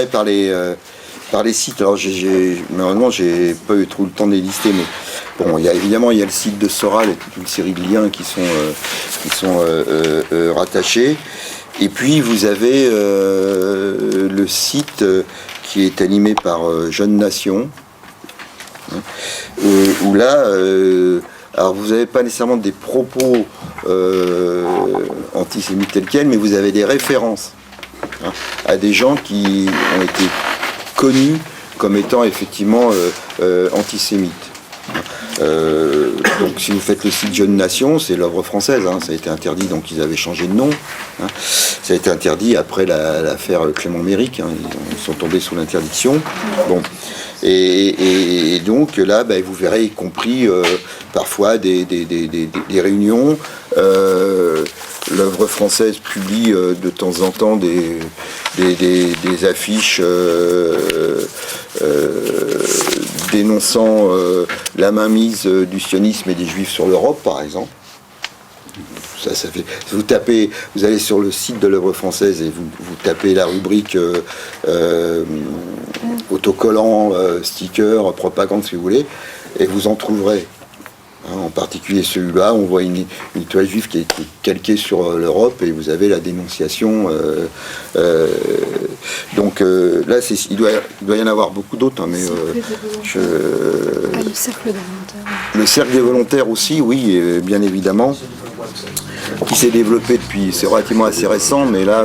démarrer par les sites. Alors, malheureusement, j'ai pas eu trop le temps de les lister, mais bon, évidemment, il y a le site de Soral et toute une série de liens qui sont rattachés. Et puis, vous avez le site qui est animé par Jeunes Nations, où là, alors vous n'avez pas nécessairement des propos antisémites tels quels, mais vous avez des références à des gens qui ont été connus comme étant effectivement antisémites. Donc si vous faites le site Jeunes Nations, c'est l'œuvre française, ça a été interdit, donc ils avaient changé de nom. Ça a été interdit après l'affaire Clément Méric, ils sont tombés sous l'interdiction. Bon. Et donc là, vous verrez, y compris parfois des réunions. L'œuvre française publie de temps en temps des affiches dénonçant la mainmise du sionisme et des juifs sur l'Europe, par exemple. Ça fait. Vous allez sur le site de l'œuvre française et vous tapez la rubrique autocollant, sticker, propagande, si vous voulez, et vous en trouverez. En particulier celui-là, on voit une toile juive qui est calquée sur l'Europe et vous avez la dénonciation. Donc là, il doit y en avoir beaucoup d'autres, mais le cercle des volontaires. Le cercle des volontaires aussi, oui, bien évidemment, qui s'est développé depuis, c'est relativement assez récent, mais là,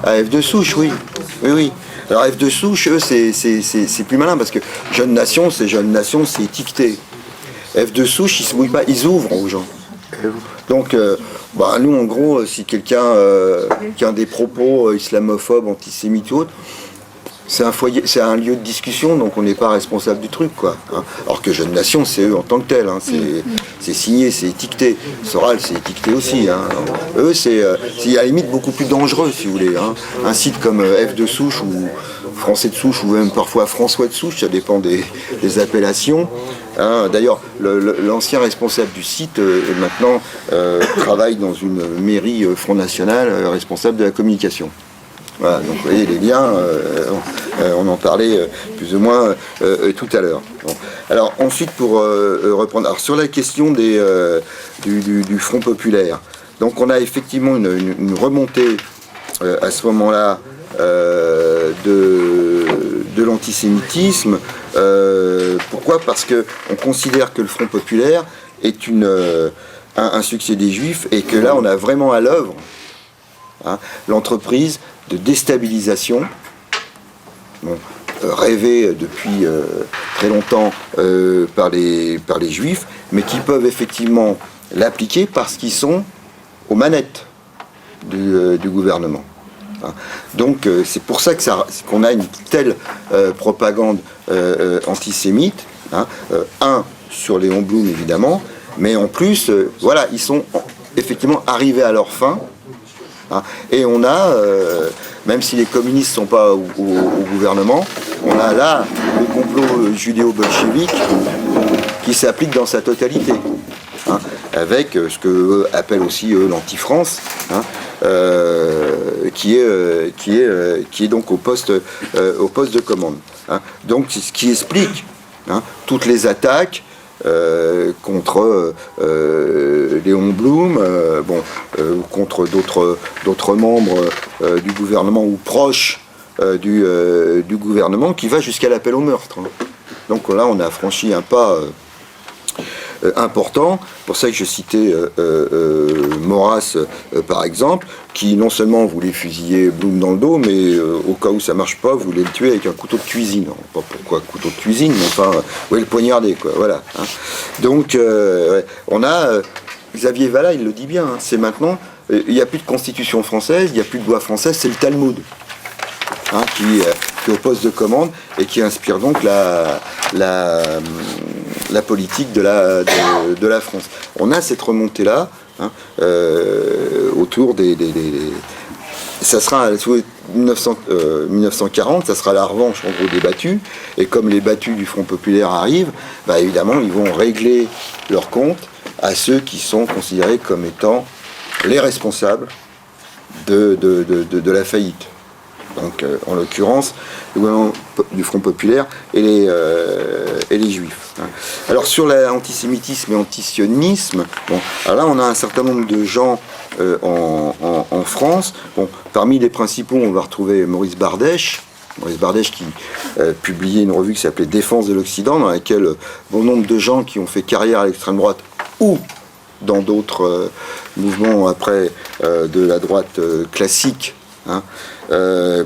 F de souche, oui. Alors F de souche, eux, c'est plus malin parce que Jeunes Nations, c'est étiqueté. F de souche, ils se mouillent pas, ils ouvrent aux gens. Donc, nous, en gros, si quelqu'un qui a des propos islamophobes, antisémites ou autres, c'est un foyer, c'est un lieu de discussion, donc on n'est pas responsable du truc, quoi. Alors que Jeunes Nations, c'est eux en tant que tels, c'est signé, c'est étiqueté. Soral, c'est étiqueté aussi. Eux, c'est à la limite beaucoup plus dangereux, si vous voulez. Un site comme F de souche ou Français de souche ou même parfois François de souche, ça dépend des appellations. D'ailleurs, l'ancien responsable du site maintenant travaille dans une mairie Front National, responsable de la communication. Voilà, donc vous voyez les liens, on en parlait plus ou moins tout à l'heure. Bon. Alors ensuite, pour reprendre, alors, sur la question du Front populaire, donc on a effectivement une remontée à ce moment-là de l'antisémitisme. Pourquoi ? Parce qu'on considère que le Front populaire est un succès des Juifs et que là on a vraiment à l'œuvre l'entreprise de déstabilisation, rêvée depuis très longtemps par les Juifs, mais qui peuvent effectivement l'appliquer parce qu'ils sont aux manettes du gouvernement. Donc c'est pour ça qu'on a une telle propagande antisémite, sur Léon Blum évidemment, mais en plus, ils sont effectivement arrivés à leur fin. Et on a, même si les communistes ne sont pas au gouvernement, on a là le complot judéo-bolchevique qui s'applique dans sa totalité, avec ce qu'eux appellent aussi l'anti-France, qui est donc au poste de commande. Donc c'est ce qui explique toutes les attaques contre Léon Blum, contre d'autres membres du gouvernement ou proches du gouvernement, qui va jusqu'à l'appel au meurtre. Donc là, on a franchi un pas important. Pour ça que je citais Maurras, par exemple, qui non seulement voulait fusiller Blum dans le dos, mais au cas où ça marche pas, voulait le tuer avec un couteau de cuisine. Alors, pas pourquoi couteau de cuisine, mais enfin, le poignarder, quoi. Voilà. Donc, on a Xavier Vallat, il le dit bien. C'est maintenant, il n'y a plus de constitution française, il n'y a plus de loi française, c'est le Talmud, qui est au poste de commande et qui inspire donc la politique de la France. On a cette remontée-là autour des ça sera 1940, ça sera la revanche en gros des battus, et comme les battus du Front populaire arrivent, évidemment ils vont régler leur compte à ceux qui sont considérés comme étant les responsables de la faillite. Donc, en l'occurrence, le gouvernement du Front populaire et les juifs. Hein. Alors, sur l'antisémitisme et l'antisionisme, bon, alors là, on a un certain nombre de gens en France. Bon, parmi les principaux, on va retrouver Maurice Bardèche. Maurice Bardèche qui publiait une revue qui s'appelait Défense de l'Occident, dans laquelle bon nombre de gens qui ont fait carrière à l'extrême droite ou dans d'autres mouvements après de la droite classique, hein,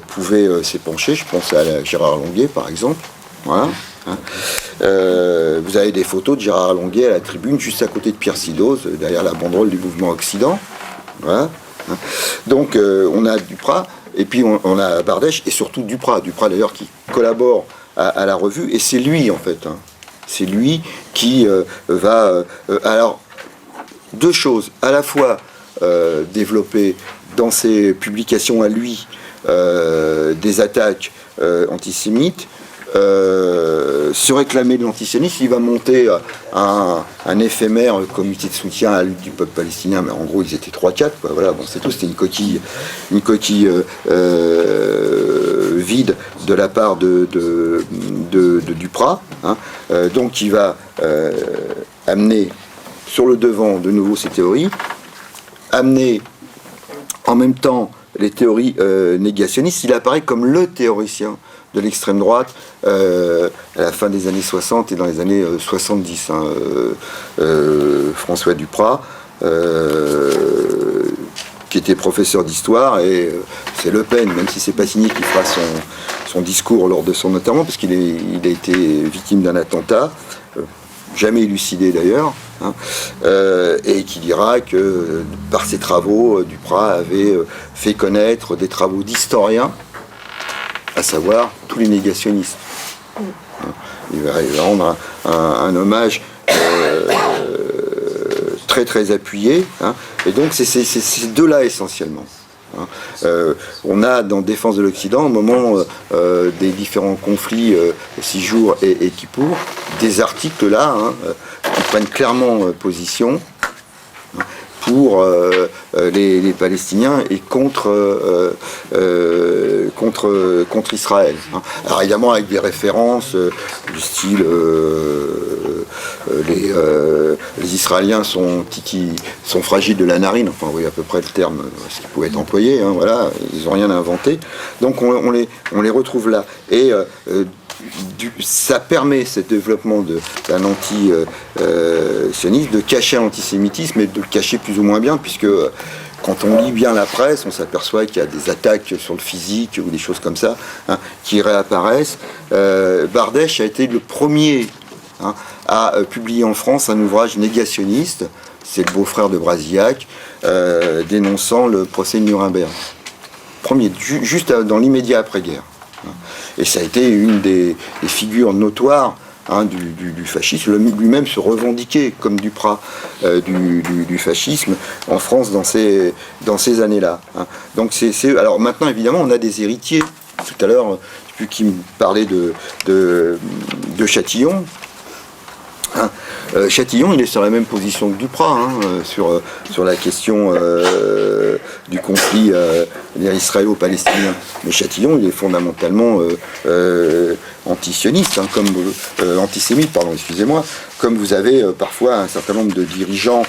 pouvaient s'épancher. Je pense à Gérard Longuet, par exemple. Voilà. Hein. Vous avez des photos de Gérard Longuet à la tribune, juste à côté de Pierre Sidoz, derrière la banderole du mouvement Occident. Voilà. Hein. Donc, on a Duprat, et puis on a Bardèche, et surtout Duprat. Duprat, d'ailleurs, qui collabore à la revue, et c'est lui, en fait. Hein. C'est lui qui va... alors, deux choses. À la fois développer dans ses publications à lui des attaques antisémites, se réclamer de l'antisionisme. Il va monter un éphémère comité de soutien à la lutte du peuple palestinien, mais en gros ils étaient 3-4, voilà, bon, c'est tout, c'était une coquille vide de la part de Duprat, hein. Donc il va amener sur le devant de nouveau ces théories, amener en même temps les théories négationnistes. Il apparaît comme le théoricien de l'extrême droite à la fin des années 60 et dans les années 70. Hein, François Duprat, qui était professeur d'histoire, et c'est Le Pen, même si c'est pas signé, qui fera son discours lors de son enterrement, parce qu'il a été victime d'un attentat, jamais élucidé d'ailleurs, hein, et qui dira que par ses travaux, Duprat avait fait connaître des travaux d'historiens, à savoir tous les négationnistes. Il va rendre un hommage très très appuyé, hein, et donc c'est ces deux-là essentiellement. Hein. On a dans Défense de l'Occident, au moment des différents conflits, 6 jours et Kippour, des articles là, hein, qui prennent clairement position pour les Palestiniens et contre Israël. Hein. Alors évidemment avec des références du style les Israéliens sont fragiles de la narine, enfin vous voyez à peu près le terme, ce qui pouvait être employé, hein, voilà, ils n'ont rien inventé. Donc on les retrouve là. Et ça permet ce développement d'un anti-sionisme de cacher l'antisémitisme et de le cacher plus ou moins bien, puisque quand on lit bien la presse, on s'aperçoit qu'il y a des attaques sur le physique ou des choses comme ça, hein, qui réapparaissent. Bardèche a été le premier, hein, à publier en France un ouvrage négationniste, c'est le beau-frère de Brasillac, dénonçant le procès de Nuremberg. Premier, juste dans l'immédiat après-guerre. Et ça a été une des figures notoires, hein, du fascisme. Lui-même se revendiquait comme Duprat du fascisme en France dans ces années-là. Hein. Donc alors maintenant évidemment on a des héritiers. Tout à l'heure, je sais plus qui me parlait de Châtillon. Hein. Châtillon, il est sur la même position que Duprat, hein, sur la question du conflit israélo-palestinien. Mais Châtillon, il est fondamentalement antisioniste, hein, antisémite, pardon, excusez-moi, comme vous avez parfois un certain nombre de dirigeants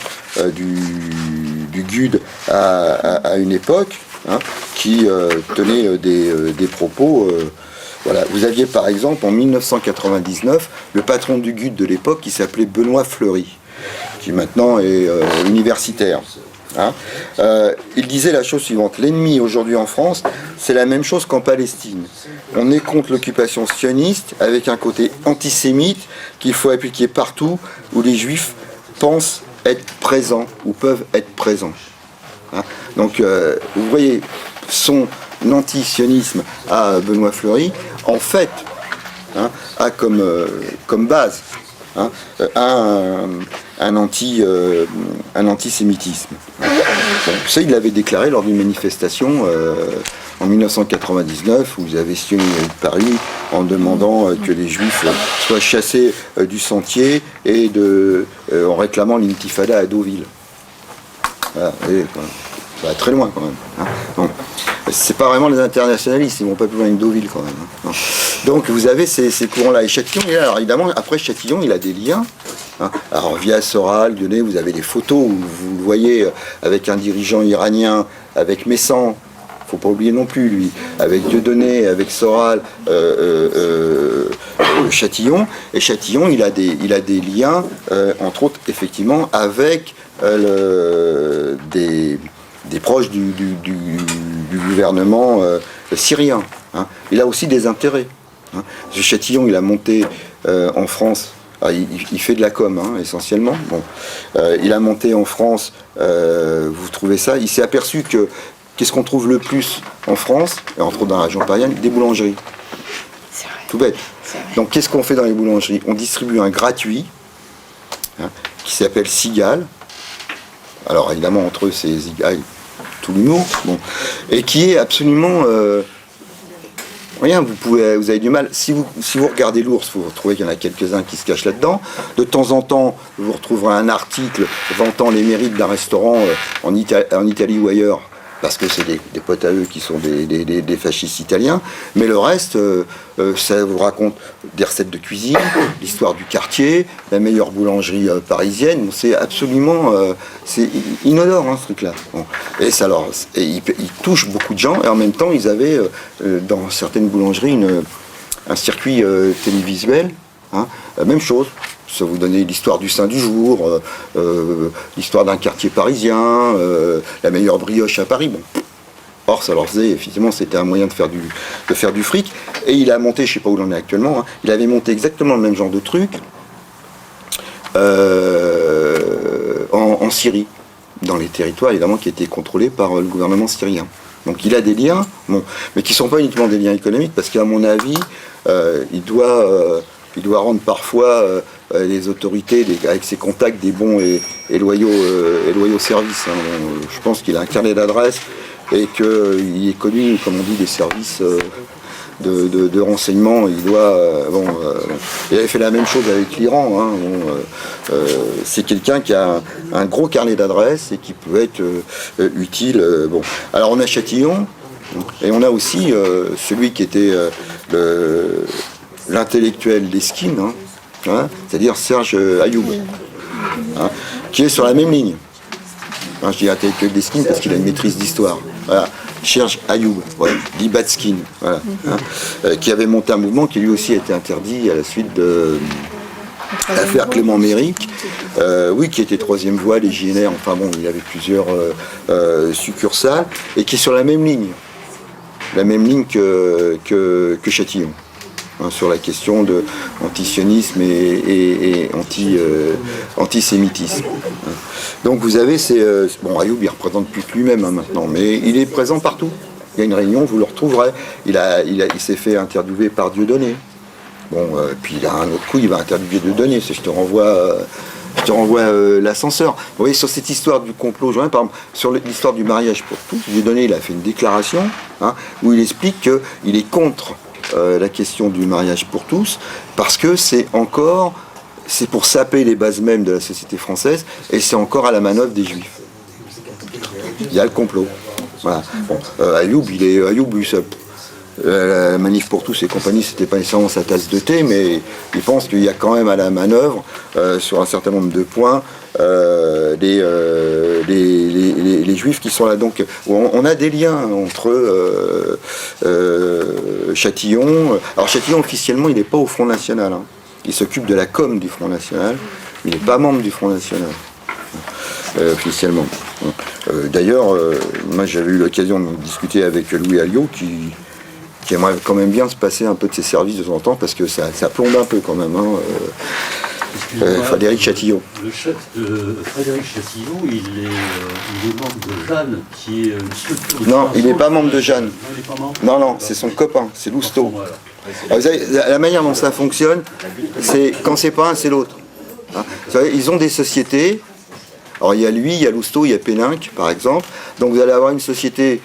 du GUD à une époque, hein, qui tenaient des propos. Voilà. Vous aviez par exemple en 1999 le patron du GUD de l'époque qui s'appelait Benoît Fleury, qui maintenant est universitaire. Hein. Il disait la chose suivante: l'ennemi aujourd'hui en France, c'est la même chose qu'en Palestine. On est contre l'occupation sioniste avec un côté antisémite qu'il faut appliquer partout où les juifs pensent être présents ou peuvent être présents. Hein. Donc vous voyez, son anti-sionisme à Benoît Fleury, en fait, hein, a comme base, hein, un antisémitisme. Bon, ça, il l'avait déclaré lors d'une manifestation en 1999, où vous avez Sion de Paris en demandant que les Juifs soient chassés du sentier et en réclamant l'intifada à Deauville. Voilà, et, ça va très loin quand même. Hein. Bon. c'est pas vraiment les internationalistes, ils vont pas plus loin que Deauville quand même. Hein. Donc vous avez ces courants-là. Et Châtillon, alors évidemment, après Châtillon, il a des liens. Hein. Alors via Soral, Lyonnais, vous avez des photos où vous le voyez avec un dirigeant iranien, avec Messan, faut pas oublier non plus lui, avec Dieudonné, avec Soral, Châtillon. Et Châtillon, il a des liens, entre autres, effectivement, avec des proches du gouvernement syrien. Hein. Il a aussi des intérêts. Hein. Ce Châtillon, il a monté en France. Il fait de la com, hein, essentiellement. Bon. Il a monté en France, vous trouvez ça. Il s'est aperçu que qu'est-ce qu'on trouve le plus en France, et entre autres dans la région parisienne, des boulangeries. C'est vrai. Tout bête. C'est vrai. Donc qu'est-ce qu'on fait dans les boulangeries? On distribue un gratuit, hein, qui s'appelle Cigale. Alors évidemment, entre eux, c'est Zigaille, tout l'humour. Bon. Et qui est absolument... rien, vous avez du mal. Si vous regardez l'ours, vous retrouvez qu'il y en a quelques-uns qui se cachent là-dedans. De temps en temps, vous retrouverez un article vantant les mérites d'un restaurant en Italie ou ailleurs, parce que c'est des potes à eux qui sont des fascistes italiens. Mais le reste, ça vous raconte des recettes de cuisine, l'histoire du quartier, la meilleure boulangerie parisienne. Bon, c'est absolument... c'est inodore, hein, ce truc-là. Bon. Et il touche beaucoup de gens, et en même temps, ils avaient, dans certaines boulangeries, un circuit télévisuel. Hein, la même chose. Ça vous donnait l'histoire du Saint du jour, l'histoire d'un quartier parisien, la meilleure brioche à Paris. Bon. Or, ça leur faisait, effectivement, c'était un moyen de faire du fric. Et il a monté, je ne sais pas où il en est actuellement, hein, il avait monté exactement le même genre de truc en Syrie, dans les territoires, évidemment, qui étaient contrôlés par le gouvernement syrien. Donc il a des liens, bon, mais qui ne sont pas uniquement des liens économiques, parce qu'à mon avis, il doit rendre parfois les autorités, avec ses contacts, des bons et loyaux services. Hein. Bon, je pense qu'il a un carnet d'adresses et qu'il est connu, comme on dit, des services de renseignement. Il avait fait la même chose avec l'Iran. Hein. Bon, c'est quelqu'un qui a un gros carnet d'adresses et qui peut être utile. Bon. Alors on a Châtillon et on a aussi celui qui était l'intellectuel d'Eskine, hein, c'est-à-dire Serge Ayoub, hein, qui est sur la même ligne. Hein, je dis intellectuel d'Eskine parce qu'il a une maîtrise d'histoire. Voilà. Serge Ayoub, voilà, Libatskin, voilà, hein, qui avait monté un mouvement qui lui aussi a été interdit à la suite de l'affaire Clément Méric, oui, qui était troisième voie, légionnaire, enfin bon, il avait plusieurs succursales, et qui est sur la même ligne que Châtillon. Hein, sur la question de antisionisme et antisémitisme. Donc vous avez bon, Ayoub, il représente plus que lui-même hein, maintenant, mais il est présent partout. Il y a une réunion, vous le retrouverez. Il s'est fait interviewer par Dieudonné. Bon, puis il a un autre coup, il va interviewer Dieudonné. Je te renvoie l'ascenseur. Vous voyez, sur cette histoire du complot, par exemple, sur l'histoire du mariage pour tous, Dieudonné, il a fait une déclaration hein, où il explique qu'il est contre la question du mariage pour tous, parce que c'est pour saper les bases mêmes de la société française, et c'est encore à la manœuvre des Juifs. Il y a le complot. Voilà. Bon, Ayoub, la manif pour tous et compagnie, c'était pas nécessairement sa tasse de thé, mais il pense qu'il y a quand même à la manœuvre, sur un certain nombre de points, les Juifs qui sont là. Donc on a des liens entre Châtillon. Alors Châtillon, officiellement, il n'est pas au Front National. Hein. Il s'occupe de la com du Front National. Il n'est pas membre du Front National, officiellement. D'ailleurs, moi j'avais eu l'occasion de discuter avec Louis Alliot, qui aimerait quand même bien se passer un peu de ses services de temps en temps, parce que ça plombe un peu quand même. Hein, Frédéric Châtillon. Frédéric Châtillon, il est membre de Jeanne, qui est une structure... Non, il n'est pas membre de Jeanne. Non, c'est son copain, c'est Lousteau. Alors, vous savez, la manière dont ça fonctionne, c'est quand c'est pas un, c'est l'autre. Hein, vous savez, ils ont des sociétés. Alors il y a lui, il y a Lousteau, il y a Péninck, par exemple. Donc vous allez avoir une société,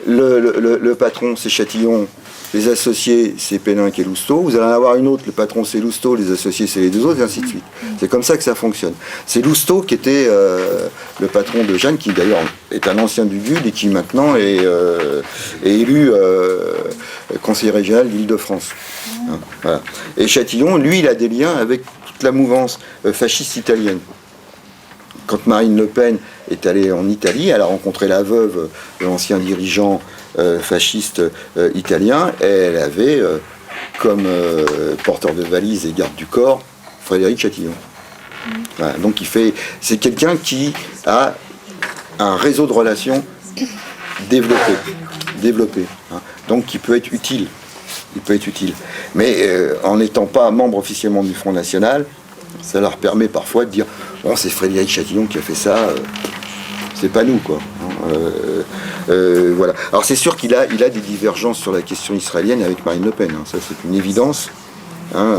le patron c'est Châtillon, les associés, c'est Péninck et Lousteau. Vous allez en avoir une autre, le patron, c'est Lousteau, les associés, c'est les deux autres, et ainsi de suite. C'est comme ça que ça fonctionne. C'est Lousteau qui était le patron de Jeanne, qui d'ailleurs est un ancien du GUD et qui maintenant est élu conseiller régional d'Île-de-France. Hein, voilà. Et Chatillon, lui, il a des liens avec toute la mouvance fasciste italienne. Quand Marine Le Pen est allée en Italie, elle a rencontré la veuve de l'ancien dirigeant fasciste italien, et elle avait comme porteur de valise et garde du corps Frédéric Chatillon. Voilà, donc c'est quelqu'un qui a un réseau de relations développé, hein, donc qui peut être utile. Il peut être utile. Mais en n'étant pas membre officiellement du Front National, ça leur permet parfois de dire bon, c'est Frédéric Chatillon qui a fait ça, c'est pas nous, quoi. Voilà. Alors c'est sûr qu'il a des divergences sur la question israélienne avec Marine Le Pen, hein. Ça c'est une évidence. Hein,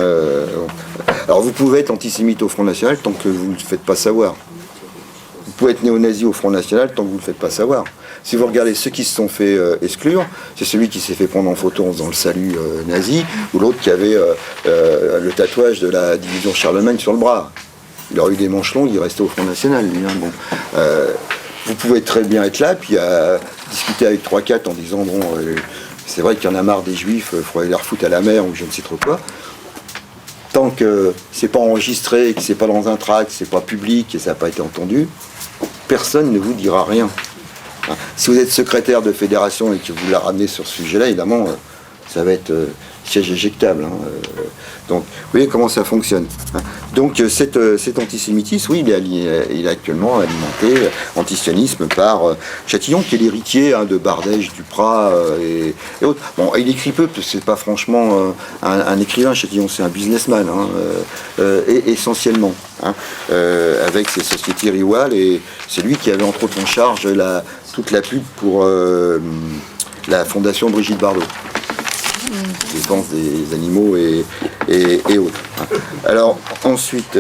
alors vous pouvez être antisémite au Front National tant que vous ne le faites pas savoir. Vous pouvez être néo-nazi au Front National tant que vous ne le faites pas savoir. Si vous regardez ceux qui se sont fait exclure, c'est celui qui s'est fait prendre en photo en faisant le salut nazi, ou l'autre qui avait le tatouage de la division Charlemagne sur le bras. Il aurait eu des manches longues, il restait au Front National, lui. Hein, bon. Vous pouvez très bien être là, puis discuter avec 3-4 en disant bon, c'est vrai qu'il y en a marre des Juifs, il faudrait les refoutre à la mer ou je ne sais trop quoi. Tant que c'est pas enregistré, que c'est pas dans un tract, que c'est pas public et ça n'a pas été entendu, personne ne vous dira rien. Si vous êtes secrétaire de fédération et que vous la ramenez sur ce sujet-là, évidemment, ça va être siège éjectable. Hein. Donc, vous voyez comment ça fonctionne. Hein. Donc, cet antisémitisme, oui, il est actuellement alimenté, antisionisme, par Chatillon, qui est l'héritier hein, de Bardèche, Duprat et autres. Bon, il écrit peu, parce que c'est pas franchement un écrivain, Chatillon, c'est un businessman, hein, essentiellement, hein, avec ses sociétés Riwal, et c'est lui qui avait entre autres en charge toute la pub pour la fondation Brigitte Bardot. Défense des animaux et autres. Alors ensuite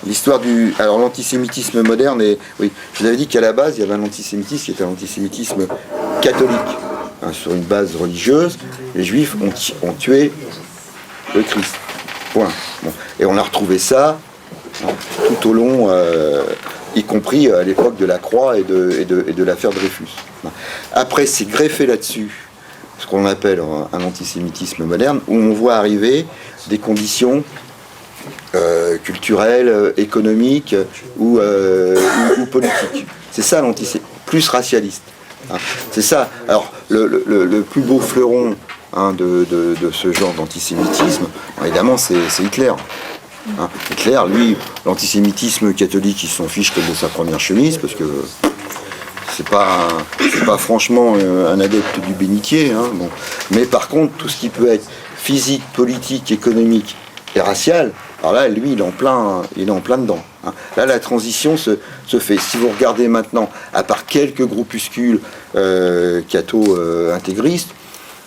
l'histoire alors l'antisémitisme moderne oui, je vous avais dit qu'à la base il y avait un antisémitisme qui était un antisémitisme catholique, hein, sur une base religieuse. Les Juifs ont tué le Christ. Point. Bon. Et on a retrouvé ça hein, tout au long, y compris à l'époque de la Croix et de l'affaire Dreyfus. Après, c'est greffé là-dessus ce qu'on appelle un antisémitisme moderne, où on voit arriver des conditions culturelles, économiques ou politiques. C'est ça l'antisémitisme, plus racialiste. Hein. C'est ça. Alors, le plus beau fleuron hein, de ce genre d'antisémitisme, évidemment, c'est Hitler. Hein. Hitler, lui, l'antisémitisme catholique, il s'en fiche comme de sa première chemise, parce que c'est pas franchement un adepte du bénitier. Hein, bon. Mais par contre, tout ce qui peut être physique, politique, économique et racial, alors là, lui, il est en plein dedans. Hein. Là, la transition se fait. Si vous regardez maintenant, à part quelques groupuscules catho-intégristes,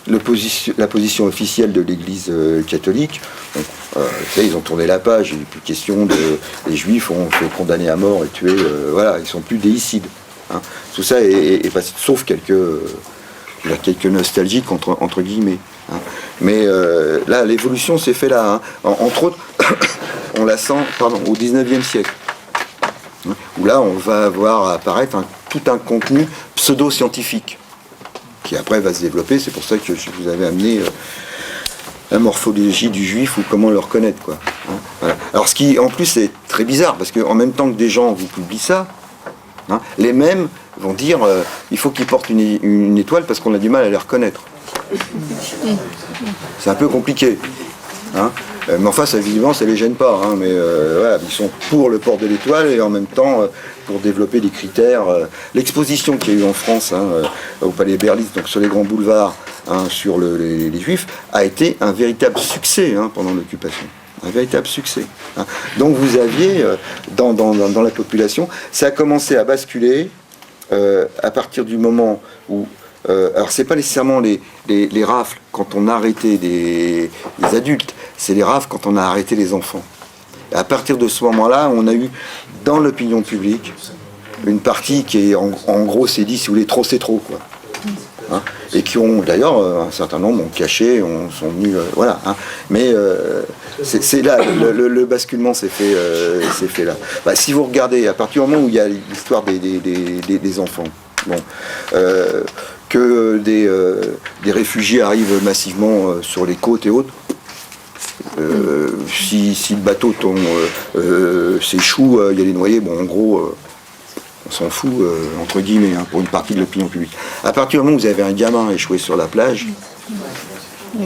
la position officielle de l'Église catholique, bon, vous savez, ils ont tourné la page, il n'est plus question les Juifs ont fait condamner à mort et tuer, voilà, ils sont plus déicides. Hein. Tout ça est passé, sauf quelques nostalgiques entre guillemets. Hein. Mais là, l'évolution s'est faite là. Hein. Entre autres, on la sent au 19e siècle. Hein, où là, on va voir apparaître tout un contenu pseudo-scientifique qui après va se développer. C'est pour ça que je vous avais amené la morphologie du juif ou comment le reconnaître, quoi. Hein, voilà. Alors ce qui en plus est très bizarre, parce qu'en même temps que des gens vous publient ça, hein, les mêmes vont dire il faut qu'ils portent une étoile parce qu'on a du mal à les reconnaître. C'est un peu compliqué. Hein. Mais enfin, ça, évidemment, ça les gêne pas. Hein, mais voilà, ils sont pour le port de l'étoile et en même temps pour développer des critères. L'exposition qu'il y a eu en France hein, au Palais Berlitz, donc sur les grands boulevards, hein, sur les Juifs, a été un véritable succès hein, pendant l'occupation. Un véritable succès. Hein. Donc vous aviez dans la population, ça a commencé à basculer à partir du moment où alors c'est pas nécessairement les rafles quand on a arrêté des adultes, c'est les rafles quand on a arrêté les enfants. Et à partir de ce moment-là, on a eu dans l'opinion publique une partie qui est en gros s'est dit si vous voulez trop c'est trop quoi. Hein, et qui ont d'ailleurs un certain nombre ont caché, sont venus, voilà. Hein, mais c'est là le basculement s'est fait là. Bah, si vous regardez à partir du moment où il y a l'histoire des enfants, bon, que des réfugiés arrivent massivement sur les côtes et autres. Si le bateau tombe, s'échoue, il y a des noyés, bon en gros on s'en fout entre guillemets hein, pour une partie de l'opinion publique. À partir du moment où vous avez un gamin échoué sur la plage,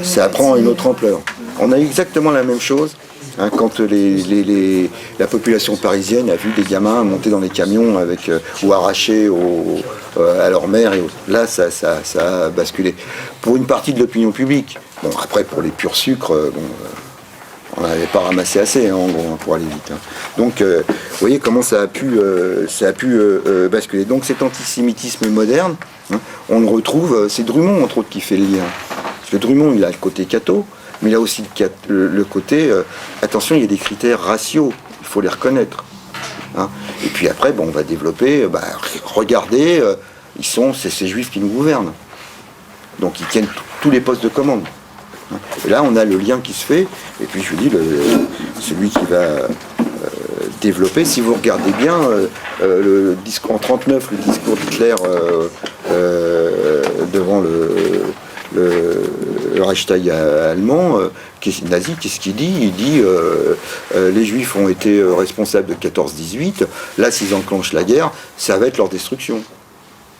ça prend une autre ampleur. On a eu exactement la même chose hein, quand la population parisienne a vu des gamins monter dans les camions avec, ou arrachés à leur mère et autres. Là ça a basculé. Pour une partie de l'opinion publique, bon après pour les purs sucres, on n'avait pas ramassé assez hein, en gros hein, pour aller vite. Hein. Donc vous voyez comment ça a pu basculer. Donc cet antisémitisme moderne, hein, on le retrouve, c'est Drummond entre autres qui fait le lien. Parce que Drummond il a le côté catho, mais il a aussi le côté, attention il y a des critères raciaux, il faut les reconnaître. Hein. Et puis après bon, on va développer, regardez, c'est ces juifs qui nous gouvernent. Donc ils tiennent tous les postes de commande. Et là, on a le lien qui se fait, et puis je vous dis, celui qui va développer, si vous regardez bien, le discours en 1939, le discours d'Hitler devant le Reichstag allemand, nazi, qu'est-ce qu'il dit ? Il dit les Juifs ont été responsables de 14-18, là, s'ils enclenchent la guerre, ça va être leur destruction.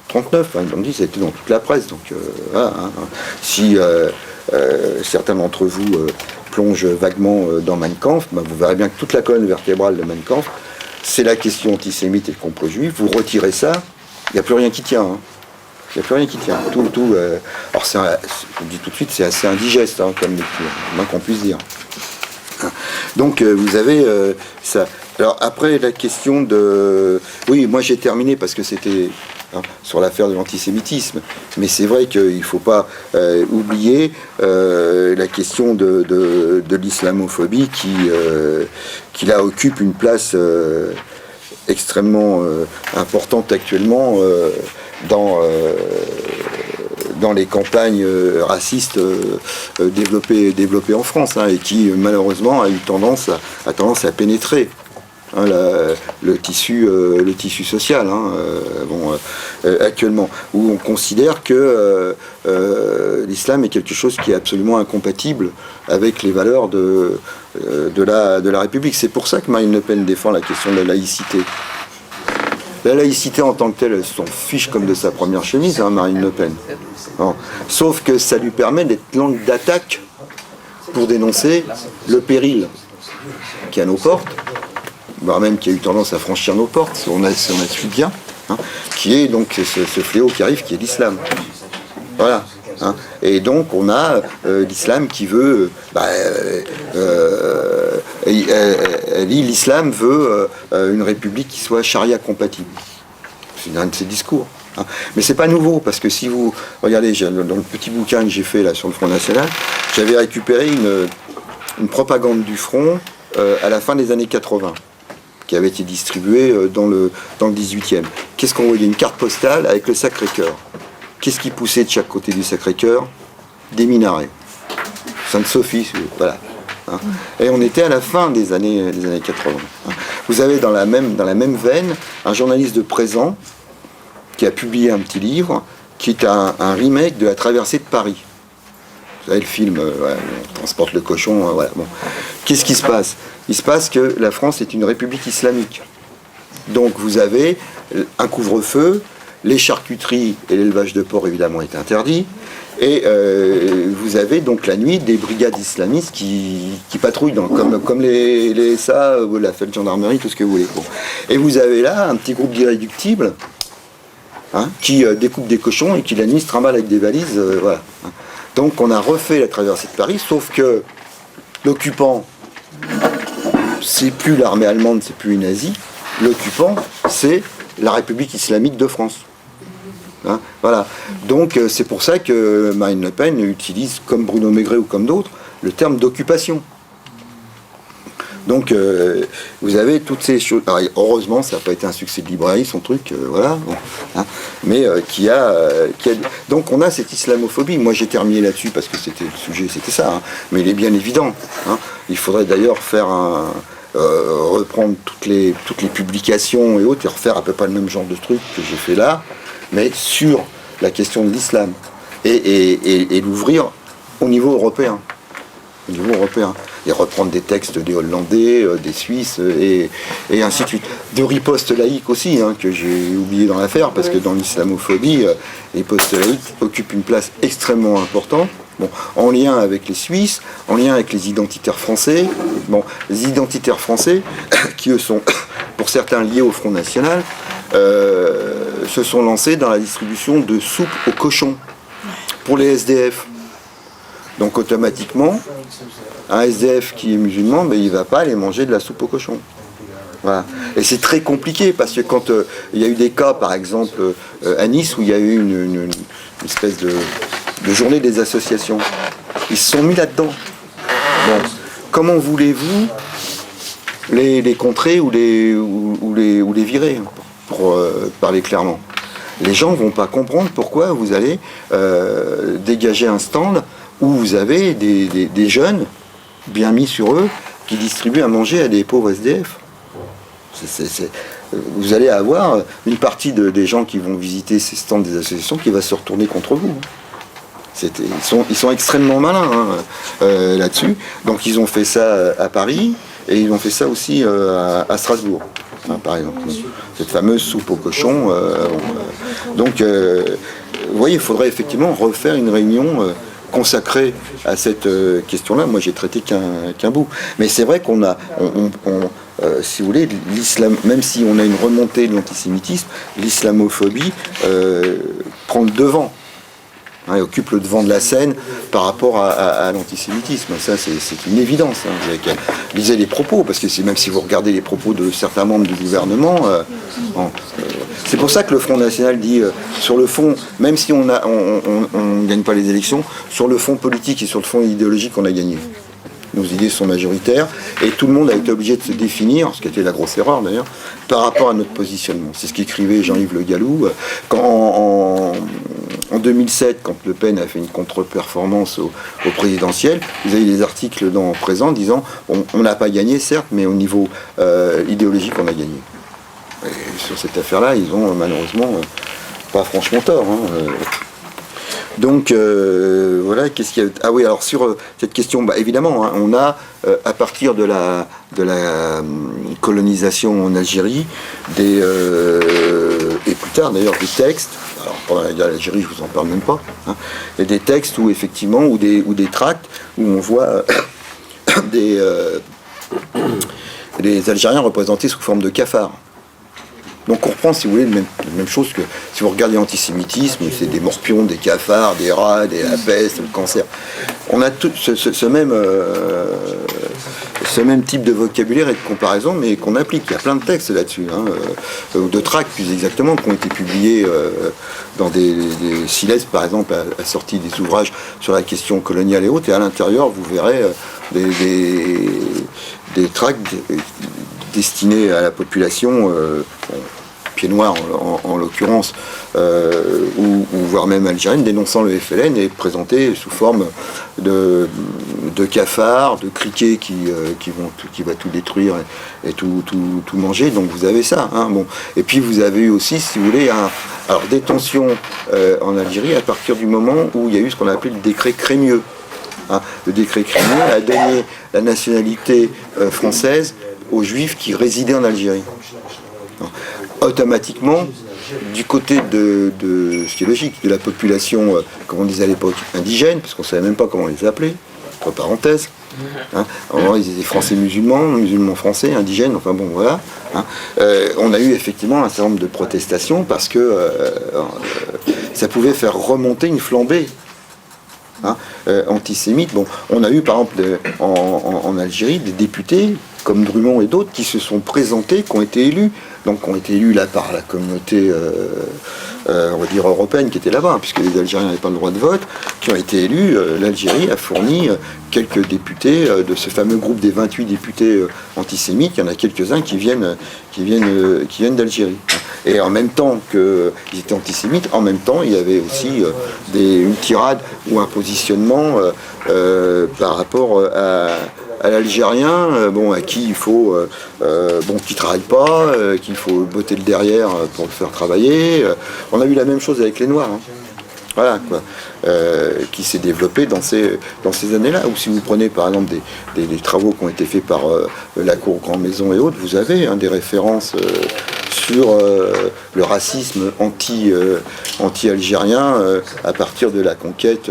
39, hein, ils l'ont dit, ça a été dans toute la presse, donc voilà. Hein, si certains d'entre vous plongent vaguement dans Mein Kampf, vous verrez bien que toute la colonne vertébrale de Mein Kampf, c'est la question antisémite et le complot juif. Vous retirez ça, il n'y a plus rien qui tient. Hein. Il n'y a plus rien qui tient. Alors je vous dis tout de suite, c'est assez indigeste hein, comme lecture, moins qu'on puisse dire. Donc vous avez ça. Alors après la question de... Oui, moi j'ai terminé parce que c'était sur l'affaire de l'antisémitisme, mais c'est vrai qu'il ne faut pas oublier la question de l'islamophobie qui là occupe une place extrêmement importante actuellement dans les campagnes racistes développées en France hein, et qui malheureusement a tendance à pénétrer hein, le tissu social hein, actuellement, où on considère que l'islam est quelque chose qui est absolument incompatible avec les valeurs de la République. C'est pour ça que Marine Le Pen défend la question de la laïcité. La laïcité en tant que telle, elle s'en fiche comme de sa première chemise, hein, Marine Le Pen. Bon. Sauf que ça lui permet d'être l'angle d'attaque pour dénoncer le péril qui est à nos portes, voire même qui a eu tendance à franchir nos portes, si on a su bien, hein, qui est donc ce fléau qui arrive, qui est l'islam. Voilà. Hein. Et donc on a l'islam qui veut... l'islam veut une république qui soit charia compatible. C'est un de ses discours. Hein. Mais c'est pas nouveau, parce que si vous regardez, dans le petit bouquin que j'ai fait là sur le Front National, j'avais récupéré une propagande du Front à la fin des années 80, qui avait été distribuée dans le 18e. Qu'est-ce qu'on voyait ? Une carte postale avec le Sacré-Cœur. Qu'est-ce qui poussait de chaque côté du Sacré-Cœur ? Des minarets. Sainte-Sophie, voilà. Hein. Et on était à la fin des années 80. Hein. Vous avez dans la même veine un journaliste de Présent qui a publié un petit livre qui est un remake de La Traversée de Paris. Vous savez le film, on transporte le cochon, voilà. Bon. Qu'est-ce qui se passe ? Il se passe que la France est une république islamique. Donc vous avez un couvre-feu, les charcuteries et l'élevage de porc évidemment est interdit, et vous avez donc la nuit des brigades islamistes qui patrouillent comme les SA, la fête gendarmerie, tout ce que vous voulez. Bon. Et vous avez là un petit groupe d'irréductibles hein, qui découpe des cochons et qui la nuit se trimballe avec des valises, voilà. Donc on a refait la traversée de Paris, sauf que l'occupant, c'est plus l'armée allemande, c'est plus les nazis, l'occupant, c'est la République islamique de France. Hein, voilà. Donc c'est pour ça que Marine Le Pen utilise, comme Bruno Maigret ou comme d'autres, le terme d'occupation. Donc, vous avez toutes ces choses. Alors, heureusement, ça n'a pas été un succès de librairie, son truc, voilà. Bon, hein, mais qui a. Donc, on a cette islamophobie. Moi, j'ai terminé là-dessus parce que c'était le sujet, c'était ça. Hein, mais il est bien évident. Hein. Il faudrait d'ailleurs faire reprendre toutes les publications et autres et refaire à peu près le même genre de truc que j'ai fait là, mais sur la question de l'islam et l'ouvrir au niveau européen. Et reprendre des textes des Hollandais, des Suisses, et ainsi de suite. De ripostes laïques aussi, hein, que j'ai oublié dans l'affaire, parce que dans l'islamophobie, les postes laïques occupent une place extrêmement importante, bon, en lien avec les Suisses, en lien avec les identitaires français. Bon, les identitaires français, qui eux sont, pour certains, liés au Front National, se sont lancés dans la distribution de soupe aux cochons pour les SDF. Donc automatiquement, un SDF qui est musulman, ben, il ne va pas aller manger de la soupe aux cochons. Voilà. Et c'est très compliqué parce que quand il y a eu des cas, par exemple à Nice, où il y a eu une espèce de journée des associations, ils se sont mis là-dedans. Bon, comment voulez-vous les contrer ou les virer, pour parler clairement? Les gens ne vont pas comprendre pourquoi vous allez dégager un stand où vous avez des jeunes bien mis sur eux qui distribuent à manger à des pauvres SDF. Vous allez avoir une partie des gens qui vont visiter ces stands des associations qui va se retourner contre vous. Ils sont extrêmement malins, hein, là-dessus. Donc ils ont fait ça à Paris et ils ont fait ça aussi à Strasbourg, hein, par exemple. Cette fameuse soupe aux cochons. Donc, vous voyez, il faudrait effectivement refaire une réunion consacrée à cette question-là. Moi, j'ai traité qu'un bout. Mais c'est vrai qu'on a, si vous voulez, l'islam, même si on a une remontée de l'antisémitisme, l'islamophobie prend le devant. Hein, et occupe le devant de la scène par rapport à l'antisémitisme. Ça, c'est une évidence. Hein. Lisez les propos, parce que même si vous regardez les propos de certains membres du gouvernement, c'est pour ça que le Front National dit, sur le fond, même si on ne gagne pas les élections, sur le fond politique et sur le fond idéologique, on a gagné. Nos idées sont majoritaires, et tout le monde a été obligé de se définir, ce qui était la grosse erreur d'ailleurs, par rapport à notre positionnement. C'est ce qu'écrivait Jean-Yves Le Gallou. En 2007, quand Le Pen a fait une contre-performance au présidentiel, vous avez des articles dans Présent disant on n'a pas gagné, certes, mais au niveau idéologique, on a gagné. Et sur cette affaire-là, ils ont malheureusement pas franchement tort. Hein. Donc voilà, qu'est-ce qu'il y a... Ah oui, alors sur cette question, bah, évidemment, hein, on a à partir de la colonisation en Algérie et plus tard d'ailleurs des textes. Alors pendant la guerre d'Algérie, je vous en parle même pas. Hein, et des textes où effectivement, ou des tracts où on voit des Algériens représentés sous forme de cafards. Donc on reprend, si vous voulez, la même chose que si vous regardez l'antisémitisme, c'est des morpions, des cafards, des rats, la peste, le cancer. On a tout ce même type de vocabulaire et de comparaison, mais qu'on applique. Il y a plein de textes là-dessus, hein, ou de tracts plus exactement, qui ont été publiés dans des Siles, par exemple, a sorti des ouvrages sur la question coloniale et autres, et à l'intérieur, vous verrez des tracts destinés à la population, pied noir en l'occurrence, ou voire même algérienne, dénonçant le FLN et présentés sous forme de cafards, de criquets qui va tout détruire et tout manger. Donc vous avez ça. Hein, bon. Et puis vous avez eu aussi, si vous voulez, des tensions en Algérie à partir du moment où il y a eu ce qu'on a appelé le décret Crémieux. Hein, le décret Crémieux a donné la nationalité française aux Juifs qui résidaient en Algérie. Automatiquement, du côté de ce qui est logique, de la population, comme on disait à l'époque, indigène, parce qu'on ne savait même pas comment on les appelait, entre parenthèses. Hein, alors, ils étaient français musulmans français, indigènes, enfin bon, voilà. Hein, on a eu effectivement un certain nombre de protestations parce que ça pouvait faire remonter une flambée. Hein, antisémite. Bon, on a eu par exemple en Algérie des députés comme Drummond et d'autres qui se sont présentés, qui ont été élus donc ont été élus là par la communauté on va dire européenne qui était là-bas, puisque les Algériens n'avaient pas le droit de vote, qui ont été élus. L'Algérie a fourni quelques députés de ce fameux groupe des 28 députés antisémites. Il y en a quelques-uns qui viennent d'Algérie. Et en même temps qu'ils étaient antisémites, en même temps il y avait aussi une tirade ou un positionnement par rapport à l'Algérien, à qui il faut, qui travaille pas, qu'il faut botter le derrière pour le faire travailler. On a eu la même chose avec les Noirs. Voilà, quoi. Qui s'est développé dans ces années-là. Ou si vous prenez par exemple des travaux qui ont été faits par la Cour Grand Maison et autres, vous avez des références sur le racisme anti-algérien à partir de la conquête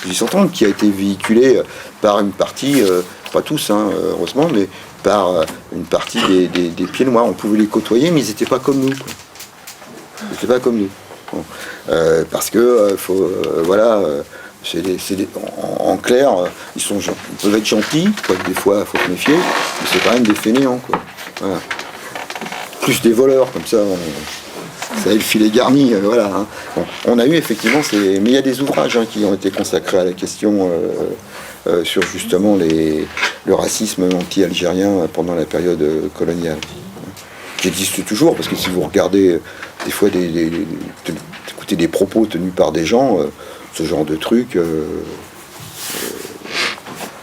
1830, qui a été véhiculé par une partie, pas tous heureusement, mais par une partie des pieds noirs. On pouvait les côtoyer, mais ils n'étaient pas comme nous, quoi. Ils n'étaient pas comme nous. Bon. Parce que en clair, ils peuvent être gentils, quoique des fois il faut se méfier, mais c'est quand même des fainéants, quoi. Voilà. Plus des voleurs, comme ça, ça a le filet garni, voilà. Bon, on a eu effectivement mais il y a des ouvrages qui ont été consacrés à la question sur justement le racisme anti-algérien pendant la période coloniale, qui existe toujours, parce que si vous regardez des fois écoutez des propos tenus par des gens, ce genre de trucs,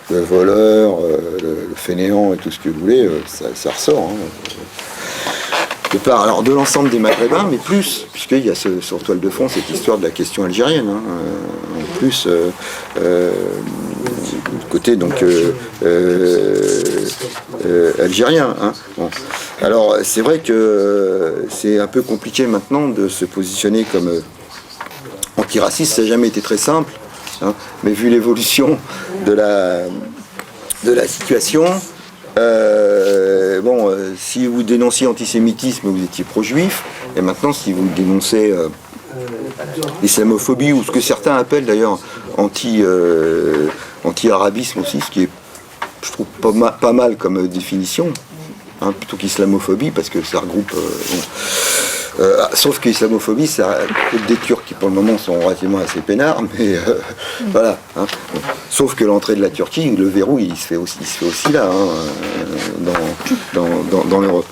le voleur, le fainéant et tout ce que vous voulez, ça ressort. Alors de l'ensemble des Maghrébins, mais plus, puisqu'il y a sur toile de fond cette histoire de la question algérienne, en plus du côté donc algérien. Bon. Alors c'est vrai que c'est un peu compliqué maintenant de se positionner comme antiraciste, ça n'a jamais été très simple, mais vu l'évolution de la situation, si vous dénonciez l'antisémitisme, vous étiez pro-juif, et maintenant si vous dénoncez l'islamophobie, ou ce que certains appellent d'ailleurs anti-arabisme aussi, ce qui est, je trouve, pas mal comme définition, plutôt qu'islamophobie, parce que ça regroupe... sauf que l'islamophobie, ça regroupe des Turcs qui pour le moment sont relativement assez peinards, mais voilà. Sauf que l'entrée de la Turquie, le verrou, il se fait aussi là, dans l'Europe.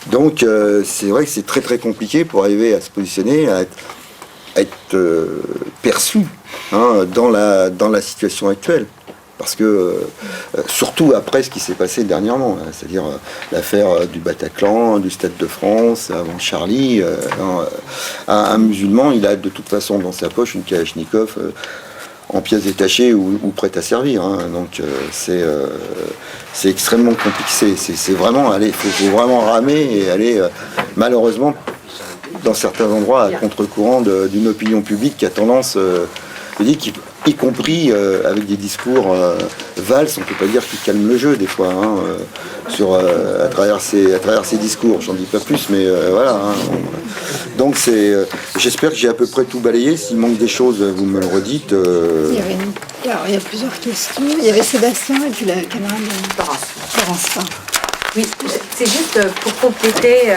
Donc c'est vrai que c'est très très compliqué pour arriver à se positionner, à être perçu dans la situation actuelle. Parce que, surtout après ce qui s'est passé dernièrement, c'est-à-dire l'affaire du Bataclan, du Stade de France, avant Charlie, un musulman, il a de toute façon dans sa poche une Kalachnikov en pièces détachées ou prête à servir. Donc c'est extrêmement compliqué. C'est vraiment aller, faut vraiment ramer et aller, malheureusement, dans certains endroits, à contre-courant d'une opinion publique qui a tendance, y compris avec des discours valses, on ne peut pas dire qu'ils calment le jeu des fois, à travers ces discours. J'en dis pas plus, mais voilà. Donc j'espère que j'ai à peu près tout balayé. S'il manque des choses, vous me le redites. Il y a plusieurs questions. Il y avait Sébastien et puis la camarade Florence. Oui, c'est juste pour compléter